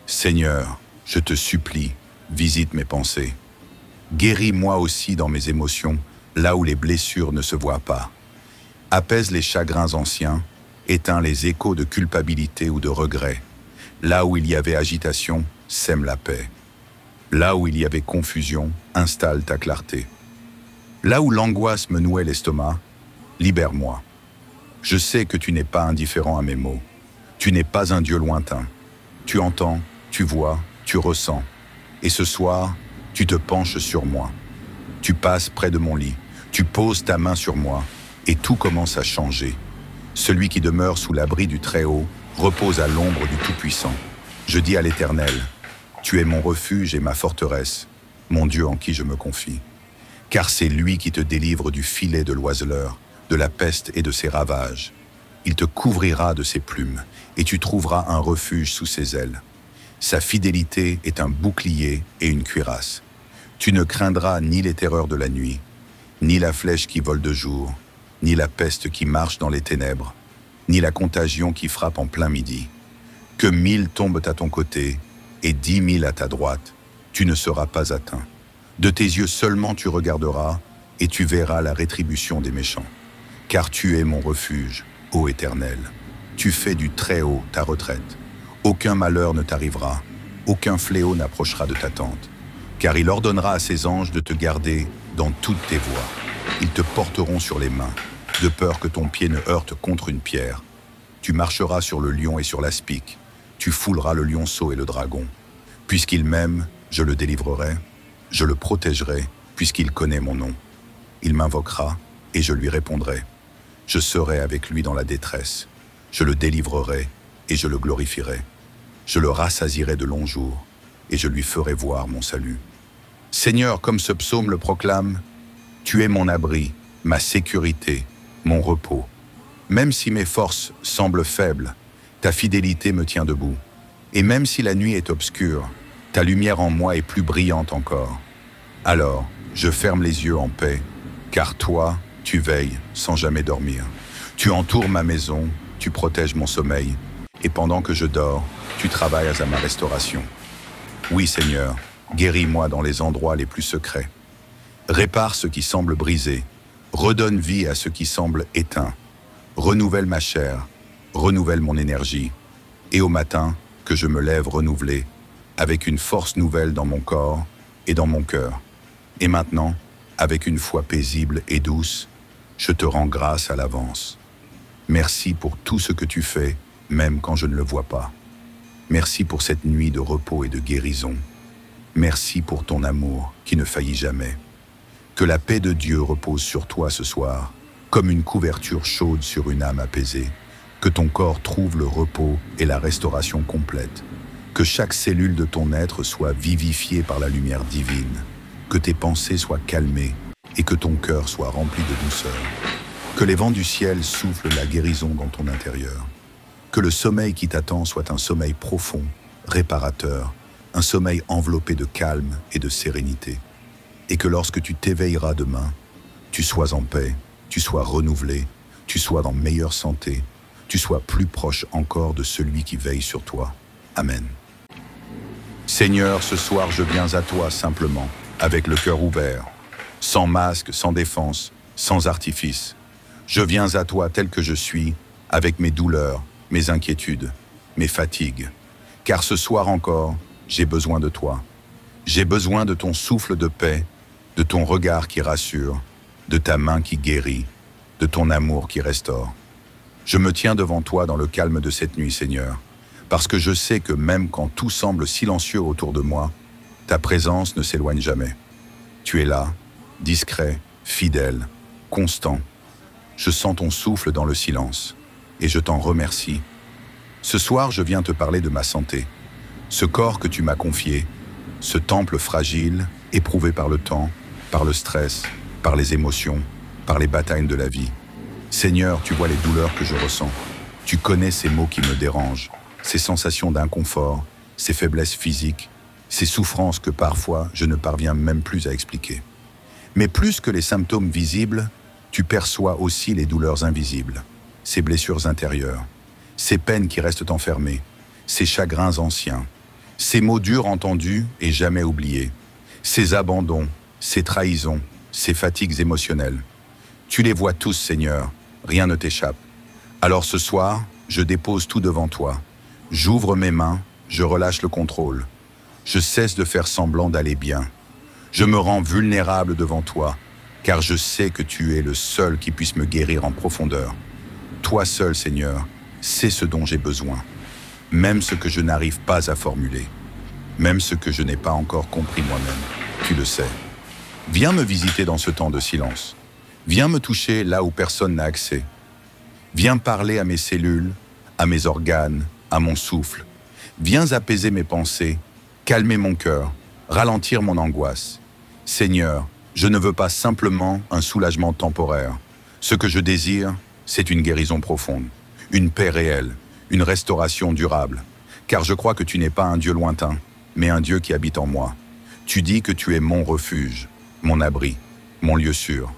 Seigneur, je te supplie, visite mes pensées. Guéris-moi aussi dans mes émotions, là où les blessures ne se voient pas. Apaise les chagrins anciens, éteins les échos de culpabilité ou de regret. Là où il y avait agitation, sème la paix. Là où il y avait confusion, installe ta clarté. Là où l'angoisse me nouait l'estomac, libère-moi. Je sais que tu n'es pas indifférent à mes mots. Tu n'es pas un Dieu lointain. Tu entends, tu vois, tu ressens. Et ce soir, tu te penches sur moi. Tu passes près de mon lit. Tu poses ta main sur moi. Et tout commence à changer. Celui qui demeure sous l'abri du Très-Haut repose à l'ombre du Tout-Puissant. Je dis à l'Éternel, tu es mon refuge et ma forteresse, mon Dieu en qui je me confie. Car c'est lui qui te délivre du filet de l'oiseleur, de la peste et de ses ravages. Il te couvrira de ses plumes, et tu trouveras un refuge sous ses ailes. Sa fidélité est un bouclier et une cuirasse. Tu ne craindras ni les terreurs de la nuit, ni la flèche qui vole de jour, ni la peste qui marche dans les ténèbres, ni la contagion qui frappe en plein midi. Que 1000 tombent à ton côté et 10 000 à ta droite, tu ne seras pas atteint. De tes yeux seulement tu regarderas et tu verras la rétribution des méchants. Car tu es mon refuge, ô Éternel. Tu fais du Très-Haut ta retraite. Aucun malheur ne t'arrivera, aucun fléau n'approchera de ta tente. Car il ordonnera à ses anges de te garder dans toutes tes voies. Ils te porteront sur les mains, de peur que ton pied ne heurte contre une pierre. Tu marcheras sur le lion et sur l'aspic. Tu fouleras le lionceau et le dragon. Puisqu'il m'aime, je le délivrerai. Je le protégerai, puisqu'il connaît mon nom. Il m'invoquera, et je lui répondrai. Je serai avec lui dans la détresse. Je le délivrerai, et je le glorifierai. Je le rassasierai de longs jours, et je lui ferai voir mon salut. Seigneur, comme ce psaume le proclame, tu es mon abri, ma sécurité, mon repos. Même si mes forces semblent faibles, ta fidélité me tient debout. Et même si la nuit est obscure, ta lumière en moi est plus brillante encore. Alors, je ferme les yeux en paix, car toi, tu veilles sans jamais dormir. Tu entoures ma maison, tu protèges mon sommeil, et pendant que je dors, tu travailles à ma restauration. Oui, Seigneur, guéris-moi dans les endroits les plus secrets. Répare ce qui semble brisé, redonne vie à ce qui semble éteint. Renouvelle ma chair, renouvelle mon énergie, et au matin, que je me lève renouvelé, avec une force nouvelle dans mon corps et dans mon cœur. Et maintenant, avec une foi paisible et douce, je te rends grâce à l'avance. Merci pour tout ce que tu fais, même quand je ne le vois pas. Merci pour cette nuit de repos et de guérison. Merci pour ton amour qui ne faillit jamais. Que la paix de Dieu repose sur toi ce soir, comme une couverture chaude sur une âme apaisée. Que ton corps trouve le repos et la restauration complète. Que chaque cellule de ton être soit vivifiée par la lumière divine, que tes pensées soient calmées et que ton cœur soit rempli de douceur. Que les vents du ciel soufflent la guérison dans ton intérieur. Que le sommeil qui t'attend soit un sommeil profond, réparateur, un sommeil enveloppé de calme et de sérénité. Et que lorsque tu t'éveilleras demain, tu sois en paix, tu sois renouvelé, tu sois dans meilleure santé, tu sois plus proche encore de celui qui veille sur toi. Amen. Seigneur, ce soir je viens à toi simplement, avec le cœur ouvert, sans masque, sans défense, sans artifice. Je viens à toi tel que je suis, avec mes douleurs, mes inquiétudes, mes fatigues. Car ce soir encore, j'ai besoin de toi. J'ai besoin de ton souffle de paix, de ton regard qui rassure, de ta main qui guérit, de ton amour qui restaure. Je me tiens devant toi dans le calme de cette nuit, Seigneur, parce que je sais que même quand tout semble silencieux autour de moi, ta présence ne s'éloigne jamais. Tu es là, discret, fidèle, constant. Je sens ton souffle dans le silence, et je t'en remercie. Ce soir, je viens te parler de ma santé, ce corps que tu m'as confié, ce temple fragile, éprouvé par le temps, par le stress, par les émotions, par les batailles de la vie. Seigneur, tu vois les douleurs que je ressens. Tu connais ces maux qui me dérangent, ces sensations d'inconfort, ces faiblesses physiques, ces souffrances que parfois je ne parviens même plus à expliquer. Mais plus que les symptômes visibles, tu perçois aussi les douleurs invisibles, ces blessures intérieures, ces peines qui restent enfermées, ces chagrins anciens, ces mots durs entendus et jamais oubliés, ces abandons, ces trahisons, ces fatigues émotionnelles. Tu les vois tous, Seigneur, rien ne t'échappe. Alors ce soir, je dépose tout devant toi. J'ouvre mes mains, je relâche le contrôle. Je cesse de faire semblant d'aller bien. Je me rends vulnérable devant toi, car je sais que tu es le seul qui puisse me guérir en profondeur. Toi seul, Seigneur, sais ce dont j'ai besoin, même ce que je n'arrive pas à formuler, même ce que je n'ai pas encore compris moi-même. Tu le sais. Viens me visiter dans ce temps de silence. Viens me toucher là où personne n'a accès. Viens parler à mes cellules, à mes organes, à mon souffle. Viens apaiser mes pensées, calmer mon cœur, ralentir mon angoisse. Seigneur, je ne veux pas simplement un soulagement temporaire. Ce que je désire, c'est une guérison profonde, une paix réelle, une restauration durable. Car je crois que tu n'es pas un Dieu lointain, mais un Dieu qui habite en moi. Tu dis que tu es mon refuge, mon abri, mon lieu sûr.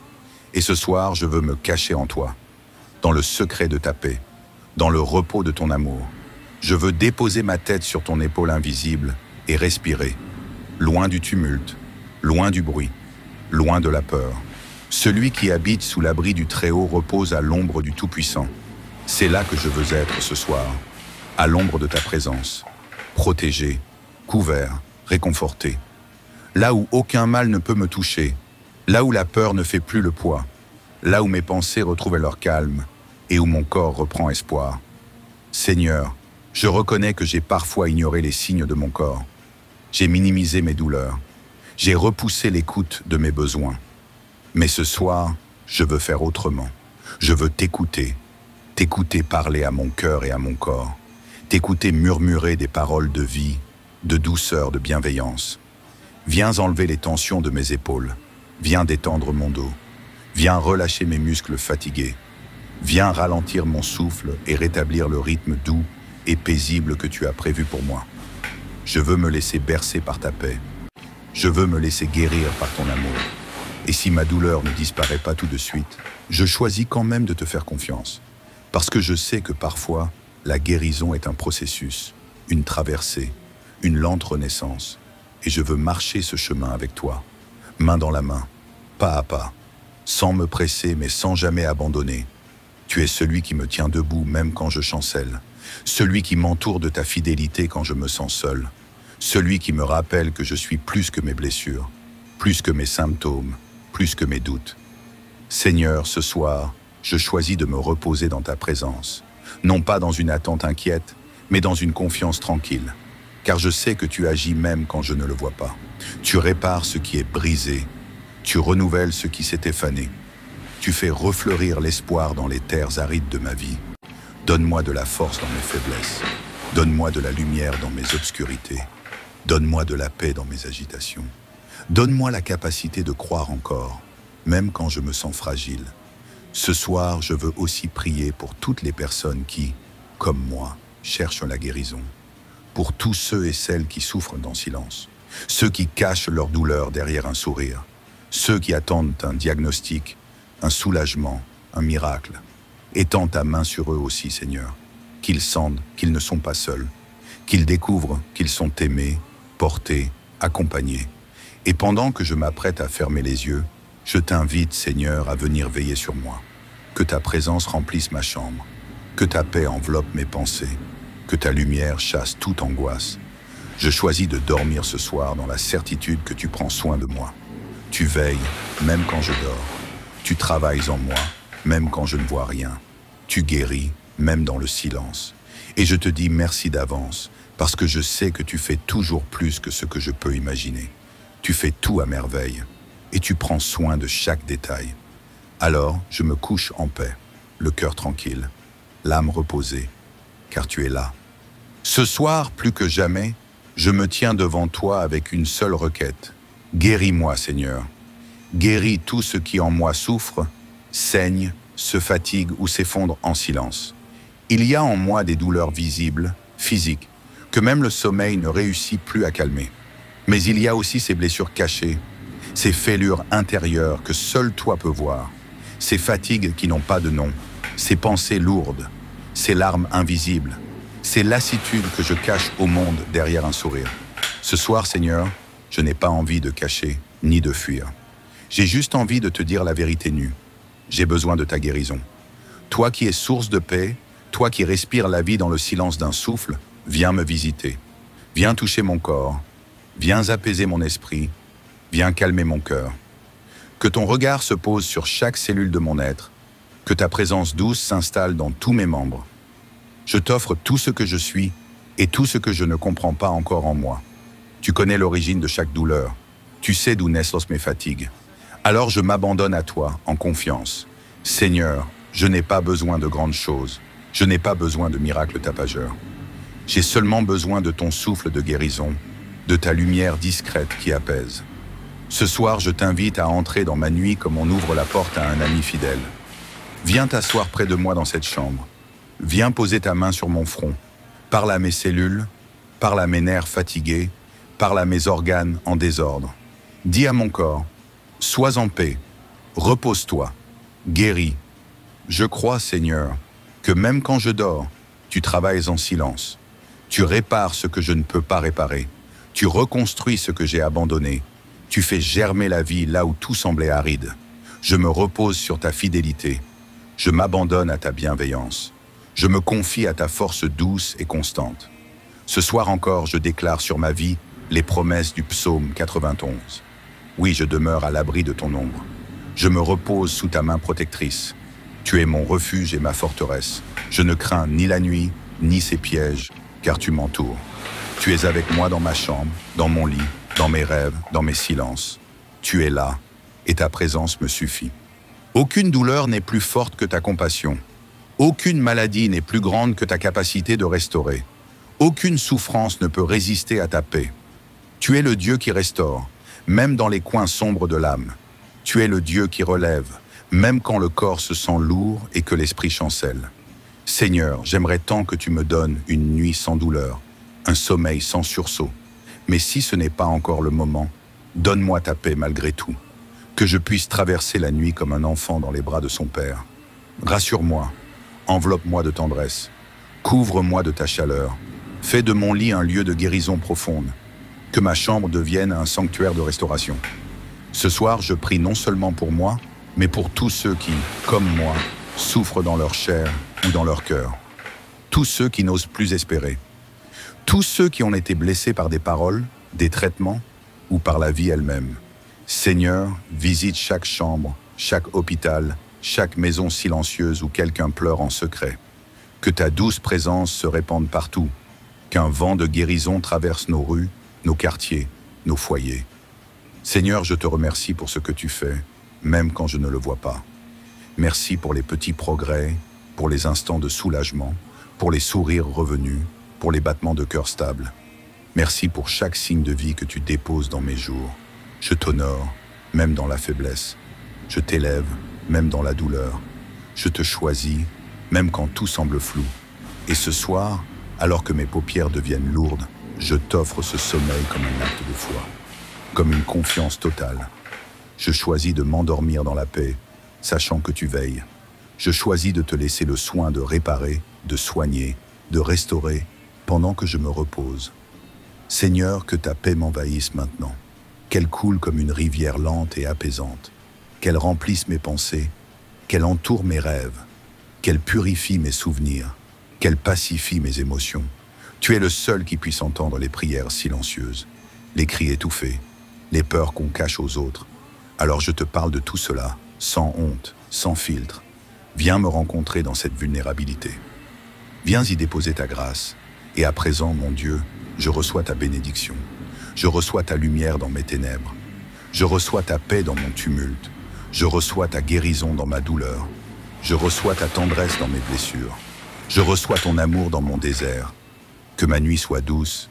Et ce soir, je veux me cacher en toi, dans le secret de ta paix, dans le repos de ton amour. Je veux déposer ma tête sur ton épaule invisible et respirer, loin du tumulte, loin du bruit, loin de la peur. Celui qui habite sous l'abri du Très-Haut repose à l'ombre du Tout-Puissant. C'est là que je veux être ce soir, à l'ombre de ta présence, protégé, couvert, réconforté. Là où aucun mal ne peut me toucher, là où la peur ne fait plus le poids, là où mes pensées retrouvent leur calme et où mon corps reprend espoir. Seigneur, je reconnais que j'ai parfois ignoré les signes de mon corps. J'ai minimisé mes douleurs. J'ai repoussé l'écoute de mes besoins. Mais ce soir, je veux faire autrement. Je veux t'écouter parler à mon cœur et à mon corps, t'écouter murmurer des paroles de vie, de douceur, de bienveillance. Viens enlever les tensions de mes épaules, viens détendre mon dos, viens relâcher mes muscles fatigués, viens ralentir mon souffle et rétablir le rythme doux et paisible que tu as prévu pour moi. Je veux me laisser bercer par ta paix. Je veux me laisser guérir par ton amour. Et si ma douleur ne disparaît pas tout de suite, je choisis quand même de te faire confiance. Parce que je sais que parfois, la guérison est un processus, une traversée, une lente renaissance. Et je veux marcher ce chemin avec toi, main dans la main, pas à pas, sans me presser mais sans jamais abandonner. Tu es celui qui me tient debout même quand je chancelle, celui qui m'entoure de ta fidélité quand je me sens seul, celui qui me rappelle que je suis plus que mes blessures, plus que mes symptômes, plus que mes doutes. Seigneur, ce soir, je choisis de me reposer dans ta présence, non pas dans une attente inquiète, mais dans une confiance tranquille, car je sais que tu agis même quand je ne le vois pas. Tu répares ce qui est brisé, tu renouvelles ce qui s'est effané, tu fais refleurir l'espoir dans les terres arides de ma vie. Donne-moi de la force dans mes faiblesses, Donne-moi de la lumière dans mes obscurités. Donne-moi de la paix dans mes agitations. Donne-moi la capacité de croire encore, même quand je me sens fragile. Ce soir, je veux aussi prier pour toutes les personnes qui, comme moi, cherchent la guérison. Pour tous ceux et celles qui souffrent dans silence. Ceux qui cachent leur douleur derrière un sourire. Ceux qui attendent un diagnostic, un soulagement, un miracle. Étends ta main sur eux aussi, Seigneur. Qu'ils sentent qu'ils ne sont pas seuls. Qu'ils découvrent qu'ils sont aimés, portés, accompagnés. Et pendant que je m'apprête à fermer les yeux, je t'invite, Seigneur, à venir veiller sur moi. Que ta présence remplisse ma chambre. Que ta paix enveloppe mes pensées. Que ta lumière chasse toute angoisse. Je choisis de dormir ce soir dans la certitude que tu prends soin de moi. Tu veilles, même quand je dors. Tu travailles en moi, même quand je ne vois rien. Tu guéris, même dans le silence. Et je te dis merci d'avance, parce que je sais que tu fais toujours plus que ce que je peux imaginer. Tu fais tout à merveille, et tu prends soin de chaque détail. Alors, je me couche en paix, le cœur tranquille, l'âme reposée, car tu es là. Ce soir, plus que jamais, je me tiens devant toi avec une seule requête. Guéris-moi, Seigneur. Guéris tout ce qui en moi souffre, saigne, se fatigue ou s'effondre en silence. Il y a en moi des douleurs visibles, physiques, que même le sommeil ne réussit plus à calmer. Mais il y a aussi ces blessures cachées, ces fêlures intérieures que seul toi peux voir, ces fatigues qui n'ont pas de nom, ces pensées lourdes, ces larmes invisibles, ces lassitudes que je cache au monde derrière un sourire. Ce soir, Seigneur, je n'ai pas envie de cacher ni de fuir. J'ai juste envie de te dire la vérité nue. J'ai besoin de ta guérison. Toi qui es source de paix, toi qui respires la vie dans le silence d'un souffle, viens me visiter. Viens toucher mon corps. Viens apaiser mon esprit. Viens calmer mon cœur. Que ton regard se pose sur chaque cellule de mon être. Que ta présence douce s'installe dans tous mes membres. Je t'offre tout ce que je suis et tout ce que je ne comprends pas encore en moi. Tu connais l'origine de chaque douleur. Tu sais d'où naissent mes fatigues. Alors je m'abandonne à toi, en confiance. Seigneur, je n'ai pas besoin de grandes choses. Je n'ai pas besoin de miracles tapageurs. J'ai seulement besoin de ton souffle de guérison, de ta lumière discrète qui apaise. Ce soir, je t'invite à entrer dans ma nuit comme on ouvre la porte à un ami fidèle. Viens t'asseoir près de moi dans cette chambre. Viens poser ta main sur mon front. Parle à mes cellules, parle à mes nerfs fatigués, parle à mes organes en désordre. Dis à mon corps, sois en paix, repose-toi, guéris. Je crois, Seigneur, que même quand je dors, tu travailles en silence. Tu répares ce que je ne peux pas réparer. Tu reconstruis ce que j'ai abandonné. Tu fais germer la vie là où tout semblait aride. Je me repose sur ta fidélité. Je m'abandonne à ta bienveillance. Je me confie à ta force douce et constante. Ce soir encore, je déclare sur ma vie les promesses du psaume 91. Oui, je demeure à l'abri de ton ombre. Je me repose sous ta main protectrice. Tu es mon refuge et ma forteresse. Je ne crains ni la nuit, ni ses pièges, car tu m'entoures. Tu es avec moi dans ma chambre, dans mon lit, dans mes rêves, dans mes silences. Tu es là, et ta présence me suffit. Aucune douleur n'est plus forte que ta compassion. Aucune maladie n'est plus grande que ta capacité de restaurer. Aucune souffrance ne peut résister à ta paix. Tu es le Dieu qui restaure, même dans les coins sombres de l'âme. Tu es le Dieu qui relève, même quand le corps se sent lourd et que l'esprit chancelle. Seigneur, j'aimerais tant que tu me donnes une nuit sans douleur, un sommeil sans sursaut. Mais si ce n'est pas encore le moment, donne-moi ta paix malgré tout. Que je puisse traverser la nuit comme un enfant dans les bras de son père. Rassure-moi, enveloppe-moi de tendresse, couvre-moi de ta chaleur, fais de mon lit un lieu de guérison profonde, que ma chambre devienne un sanctuaire de restauration. Ce soir, je prie non seulement pour moi, mais pour tous ceux qui, comme moi, souffrent dans leur chair ou dans leur cœur. Tous ceux qui n'osent plus espérer. Tous ceux qui ont été blessés par des paroles, des traitements ou par la vie elle-même. Seigneur, visite chaque chambre, chaque hôpital, chaque maison silencieuse où quelqu'un pleure en secret. Que ta douce présence se répande partout, qu'un vent de guérison traverse nos rues, nos quartiers, nos foyers. Seigneur, je te remercie pour ce que tu fais, même quand je ne le vois pas. Merci pour les petits progrès, pour les instants de soulagement, pour les sourires revenus, pour les battements de cœur stables. Merci pour chaque signe de vie que tu déposes dans mes jours. Je t'honore, même dans la faiblesse. Je t'élève, même dans la douleur. Je te choisis, même quand tout semble flou. Et ce soir, alors que mes paupières deviennent lourdes, je t'offre ce sommeil comme un acte de foi, comme une confiance totale. Je choisis de m'endormir dans la paix, sachant que tu veilles. Je choisis de te laisser le soin de réparer, de soigner, de restaurer, pendant que je me repose. Seigneur, que ta paix m'envahisse maintenant, qu'elle coule comme une rivière lente et apaisante, qu'elle remplisse mes pensées, qu'elle entoure mes rêves, qu'elle purifie mes souvenirs, qu'elle pacifie mes émotions. Tu es le seul qui puisse entendre les prières silencieuses, les cris étouffés, les peurs qu'on cache aux autres. Alors je te parle de tout cela, sans honte, sans filtre. Viens me rencontrer dans cette vulnérabilité. Viens y déposer ta grâce. Et à présent, mon Dieu, je reçois ta bénédiction. Je reçois ta lumière dans mes ténèbres. Je reçois ta paix dans mon tumulte. Je reçois ta guérison dans ma douleur. Je reçois ta tendresse dans mes blessures. Je reçois ton amour dans mon désert. Que ma nuit soit douce,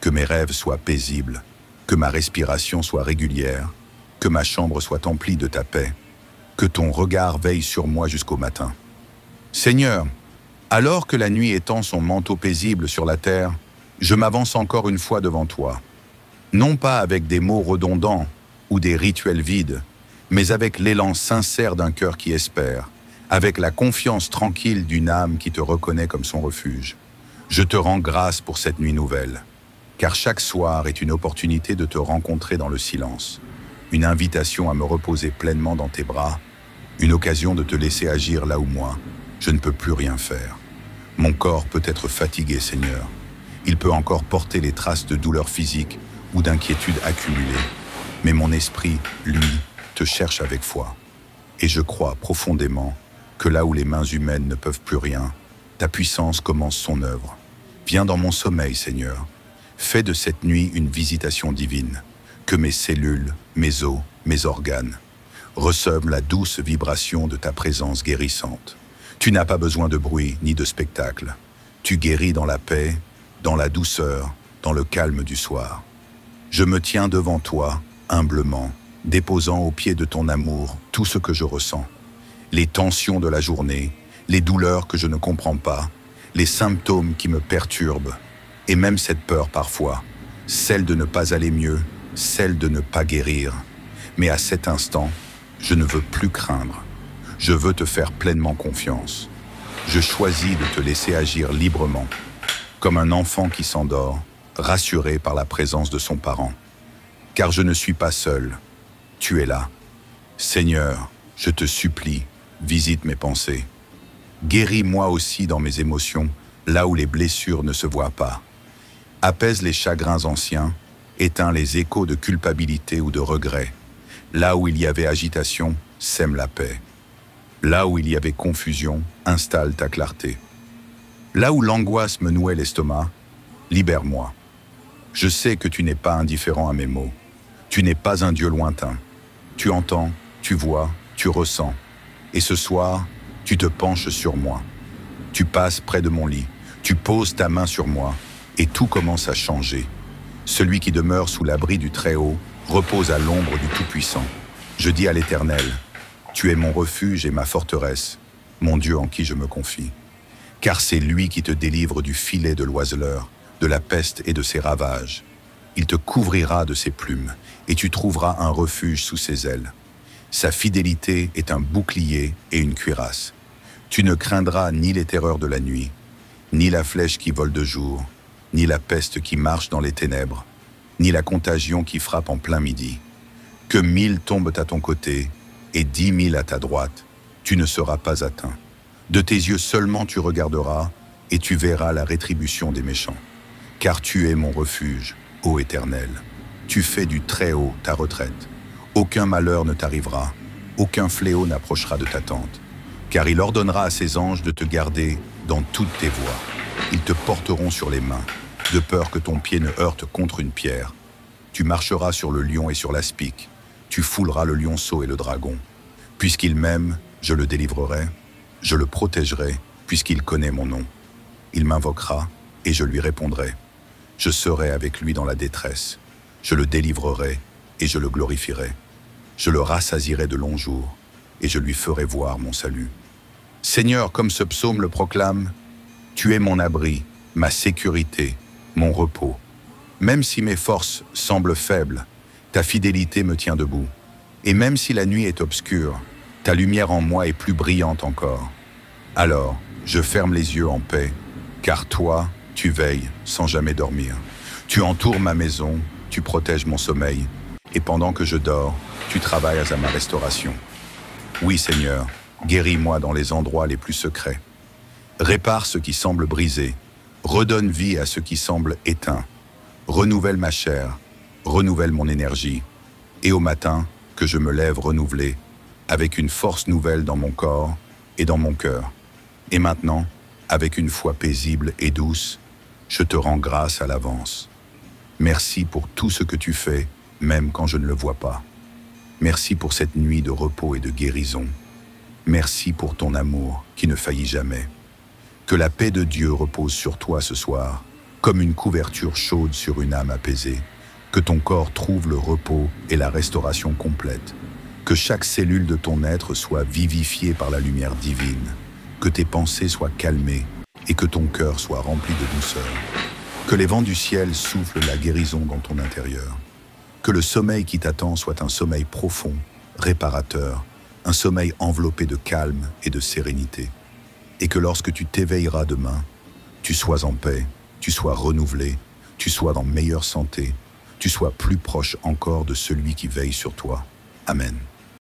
que mes rêves soient paisibles, que ma respiration soit régulière, que ma chambre soit emplie de ta paix, que ton regard veille sur moi jusqu'au matin. Seigneur, alors que la nuit étend son manteau paisible sur la terre, je m'avance encore une fois devant toi. Non pas avec des mots redondants ou des rituels vides, mais avec l'élan sincère d'un cœur qui espère, avec la confiance tranquille d'une âme qui te reconnaît comme son refuge. Je te rends grâce pour cette nuit nouvelle, car chaque soir est une opportunité de te rencontrer dans le silence, une invitation à me reposer pleinement dans tes bras, une occasion de te laisser agir là où moi, je ne peux plus rien faire. Mon corps peut être fatigué, Seigneur. Il peut encore porter les traces de douleurs physiques ou d'inquiétudes accumulées, mais mon esprit, lui, te cherche avec foi. Et je crois profondément que là où les mains humaines ne peuvent plus rien, ta puissance commence son œuvre. Viens dans mon sommeil, Seigneur. Fais de cette nuit une visitation divine. Que mes cellules, mes os, mes organes reçoivent la douce vibration de ta présence guérissante. Tu n'as pas besoin de bruit ni de spectacle. Tu guéris dans la paix, dans la douceur, dans le calme du soir. Je me tiens devant toi, humblement, déposant au pied de ton amour tout ce que je ressens. Les tensions de la journée, les douleurs que je ne comprends pas, les symptômes qui me perturbent, et même cette peur parfois, celle de ne pas aller mieux, celle de ne pas guérir. Mais à cet instant, je ne veux plus craindre. Je veux te faire pleinement confiance. Je choisis de te laisser agir librement, comme un enfant qui s'endort, rassuré par la présence de son parent. Car je ne suis pas seul. Tu es là. Seigneur, je te supplie, visite mes pensées. Guéris-moi aussi dans mes émotions, là où les blessures ne se voient pas. Apaise les chagrins anciens, éteins les échos de culpabilité ou de regret. Là où il y avait agitation, sème la paix. Là où il y avait confusion, installe ta clarté. Là où l'angoisse me nouait l'estomac, libère-moi. Je sais que tu n'es pas indifférent à mes mots. Tu n'es pas un Dieu lointain. Tu entends, tu vois, tu ressens. Et ce soir, tu te penches sur moi. Tu passes près de mon lit. Tu poses ta main sur moi. Et tout commence à changer. Celui qui demeure sous l'abri du Très-Haut repose à l'ombre du Tout-Puissant. Je dis à l'Éternel, tu es mon refuge et ma forteresse, mon Dieu en qui je me confie. Car c'est lui qui te délivre du filet de l'oiseleur, de la peste et de ses ravages. Il te couvrira de ses plumes, et tu trouveras un refuge sous ses ailes. Sa fidélité est un bouclier et une cuirasse. Tu ne craindras ni les terreurs de la nuit, ni la flèche qui vole de jour, ni la peste qui marche dans les ténèbres, ni la contagion qui frappe en plein midi. Que 1000 tombent à ton côté et 10 000 à ta droite, tu ne seras pas atteint. De tes yeux seulement tu regarderas et tu verras la rétribution des méchants. Car tu es mon refuge, ô Éternel. Tu fais du Très-Haut ta retraite. Aucun malheur ne t'arrivera, aucun fléau n'approchera de ta tente. Car il ordonnera à ses anges de te garder dans toutes tes voies. Ils te porteront sur les mains, de peur que ton pied ne heurte contre une pierre. Tu marcheras sur le lion et sur l'aspic. Tu fouleras le lionceau et le dragon. Puisqu'il m'aime, je le délivrerai. Je le protégerai, puisqu'il connaît mon nom. Il m'invoquera, et je lui répondrai. Je serai avec lui dans la détresse. Je le délivrerai et je le glorifierai. Je le rassasierai de longs jours et je lui ferai voir mon salut. Seigneur, comme ce psaume le proclame, tu es mon abri, ma sécurité, mon repos. Même si mes forces semblent faibles, ta fidélité me tient debout. Et même si la nuit est obscure, ta lumière en moi est plus brillante encore. Alors, je ferme les yeux en paix, car toi, tu veilles sans jamais dormir. Tu entoures ma maison, tu protèges mon sommeil, et pendant que je dors, tu travailles à ma restauration. Oui, Seigneur, guéris-moi dans les endroits les plus secrets. Répare ce qui semble brisé, redonne vie à ce qui semble éteint. Renouvelle ma chair, renouvelle mon énergie, et au matin, que je me lève renouvelé, avec une force nouvelle dans mon corps et dans mon cœur. Et maintenant, avec une foi paisible et douce, je te rends grâce à l'avance. Merci pour tout ce que tu fais, même quand je ne le vois pas. Merci pour cette nuit de repos et de guérison. Merci pour ton amour qui ne faillit jamais. Que la paix de Dieu repose sur toi ce soir, comme une couverture chaude sur une âme apaisée. Que ton corps trouve le repos et la restauration complète. Que chaque cellule de ton être soit vivifiée par la lumière divine. Que tes pensées soient calmées et que ton cœur soit rempli de douceur. Que les vents du ciel soufflent la guérison dans ton intérieur. Que le sommeil qui t'attend soit un sommeil profond, réparateur, un sommeil enveloppé de calme et de sérénité. Et que lorsque tu t'éveilleras demain, tu sois en paix, tu sois renouvelé, tu sois dans meilleure santé, tu sois plus proche encore de celui qui veille sur toi. Amen.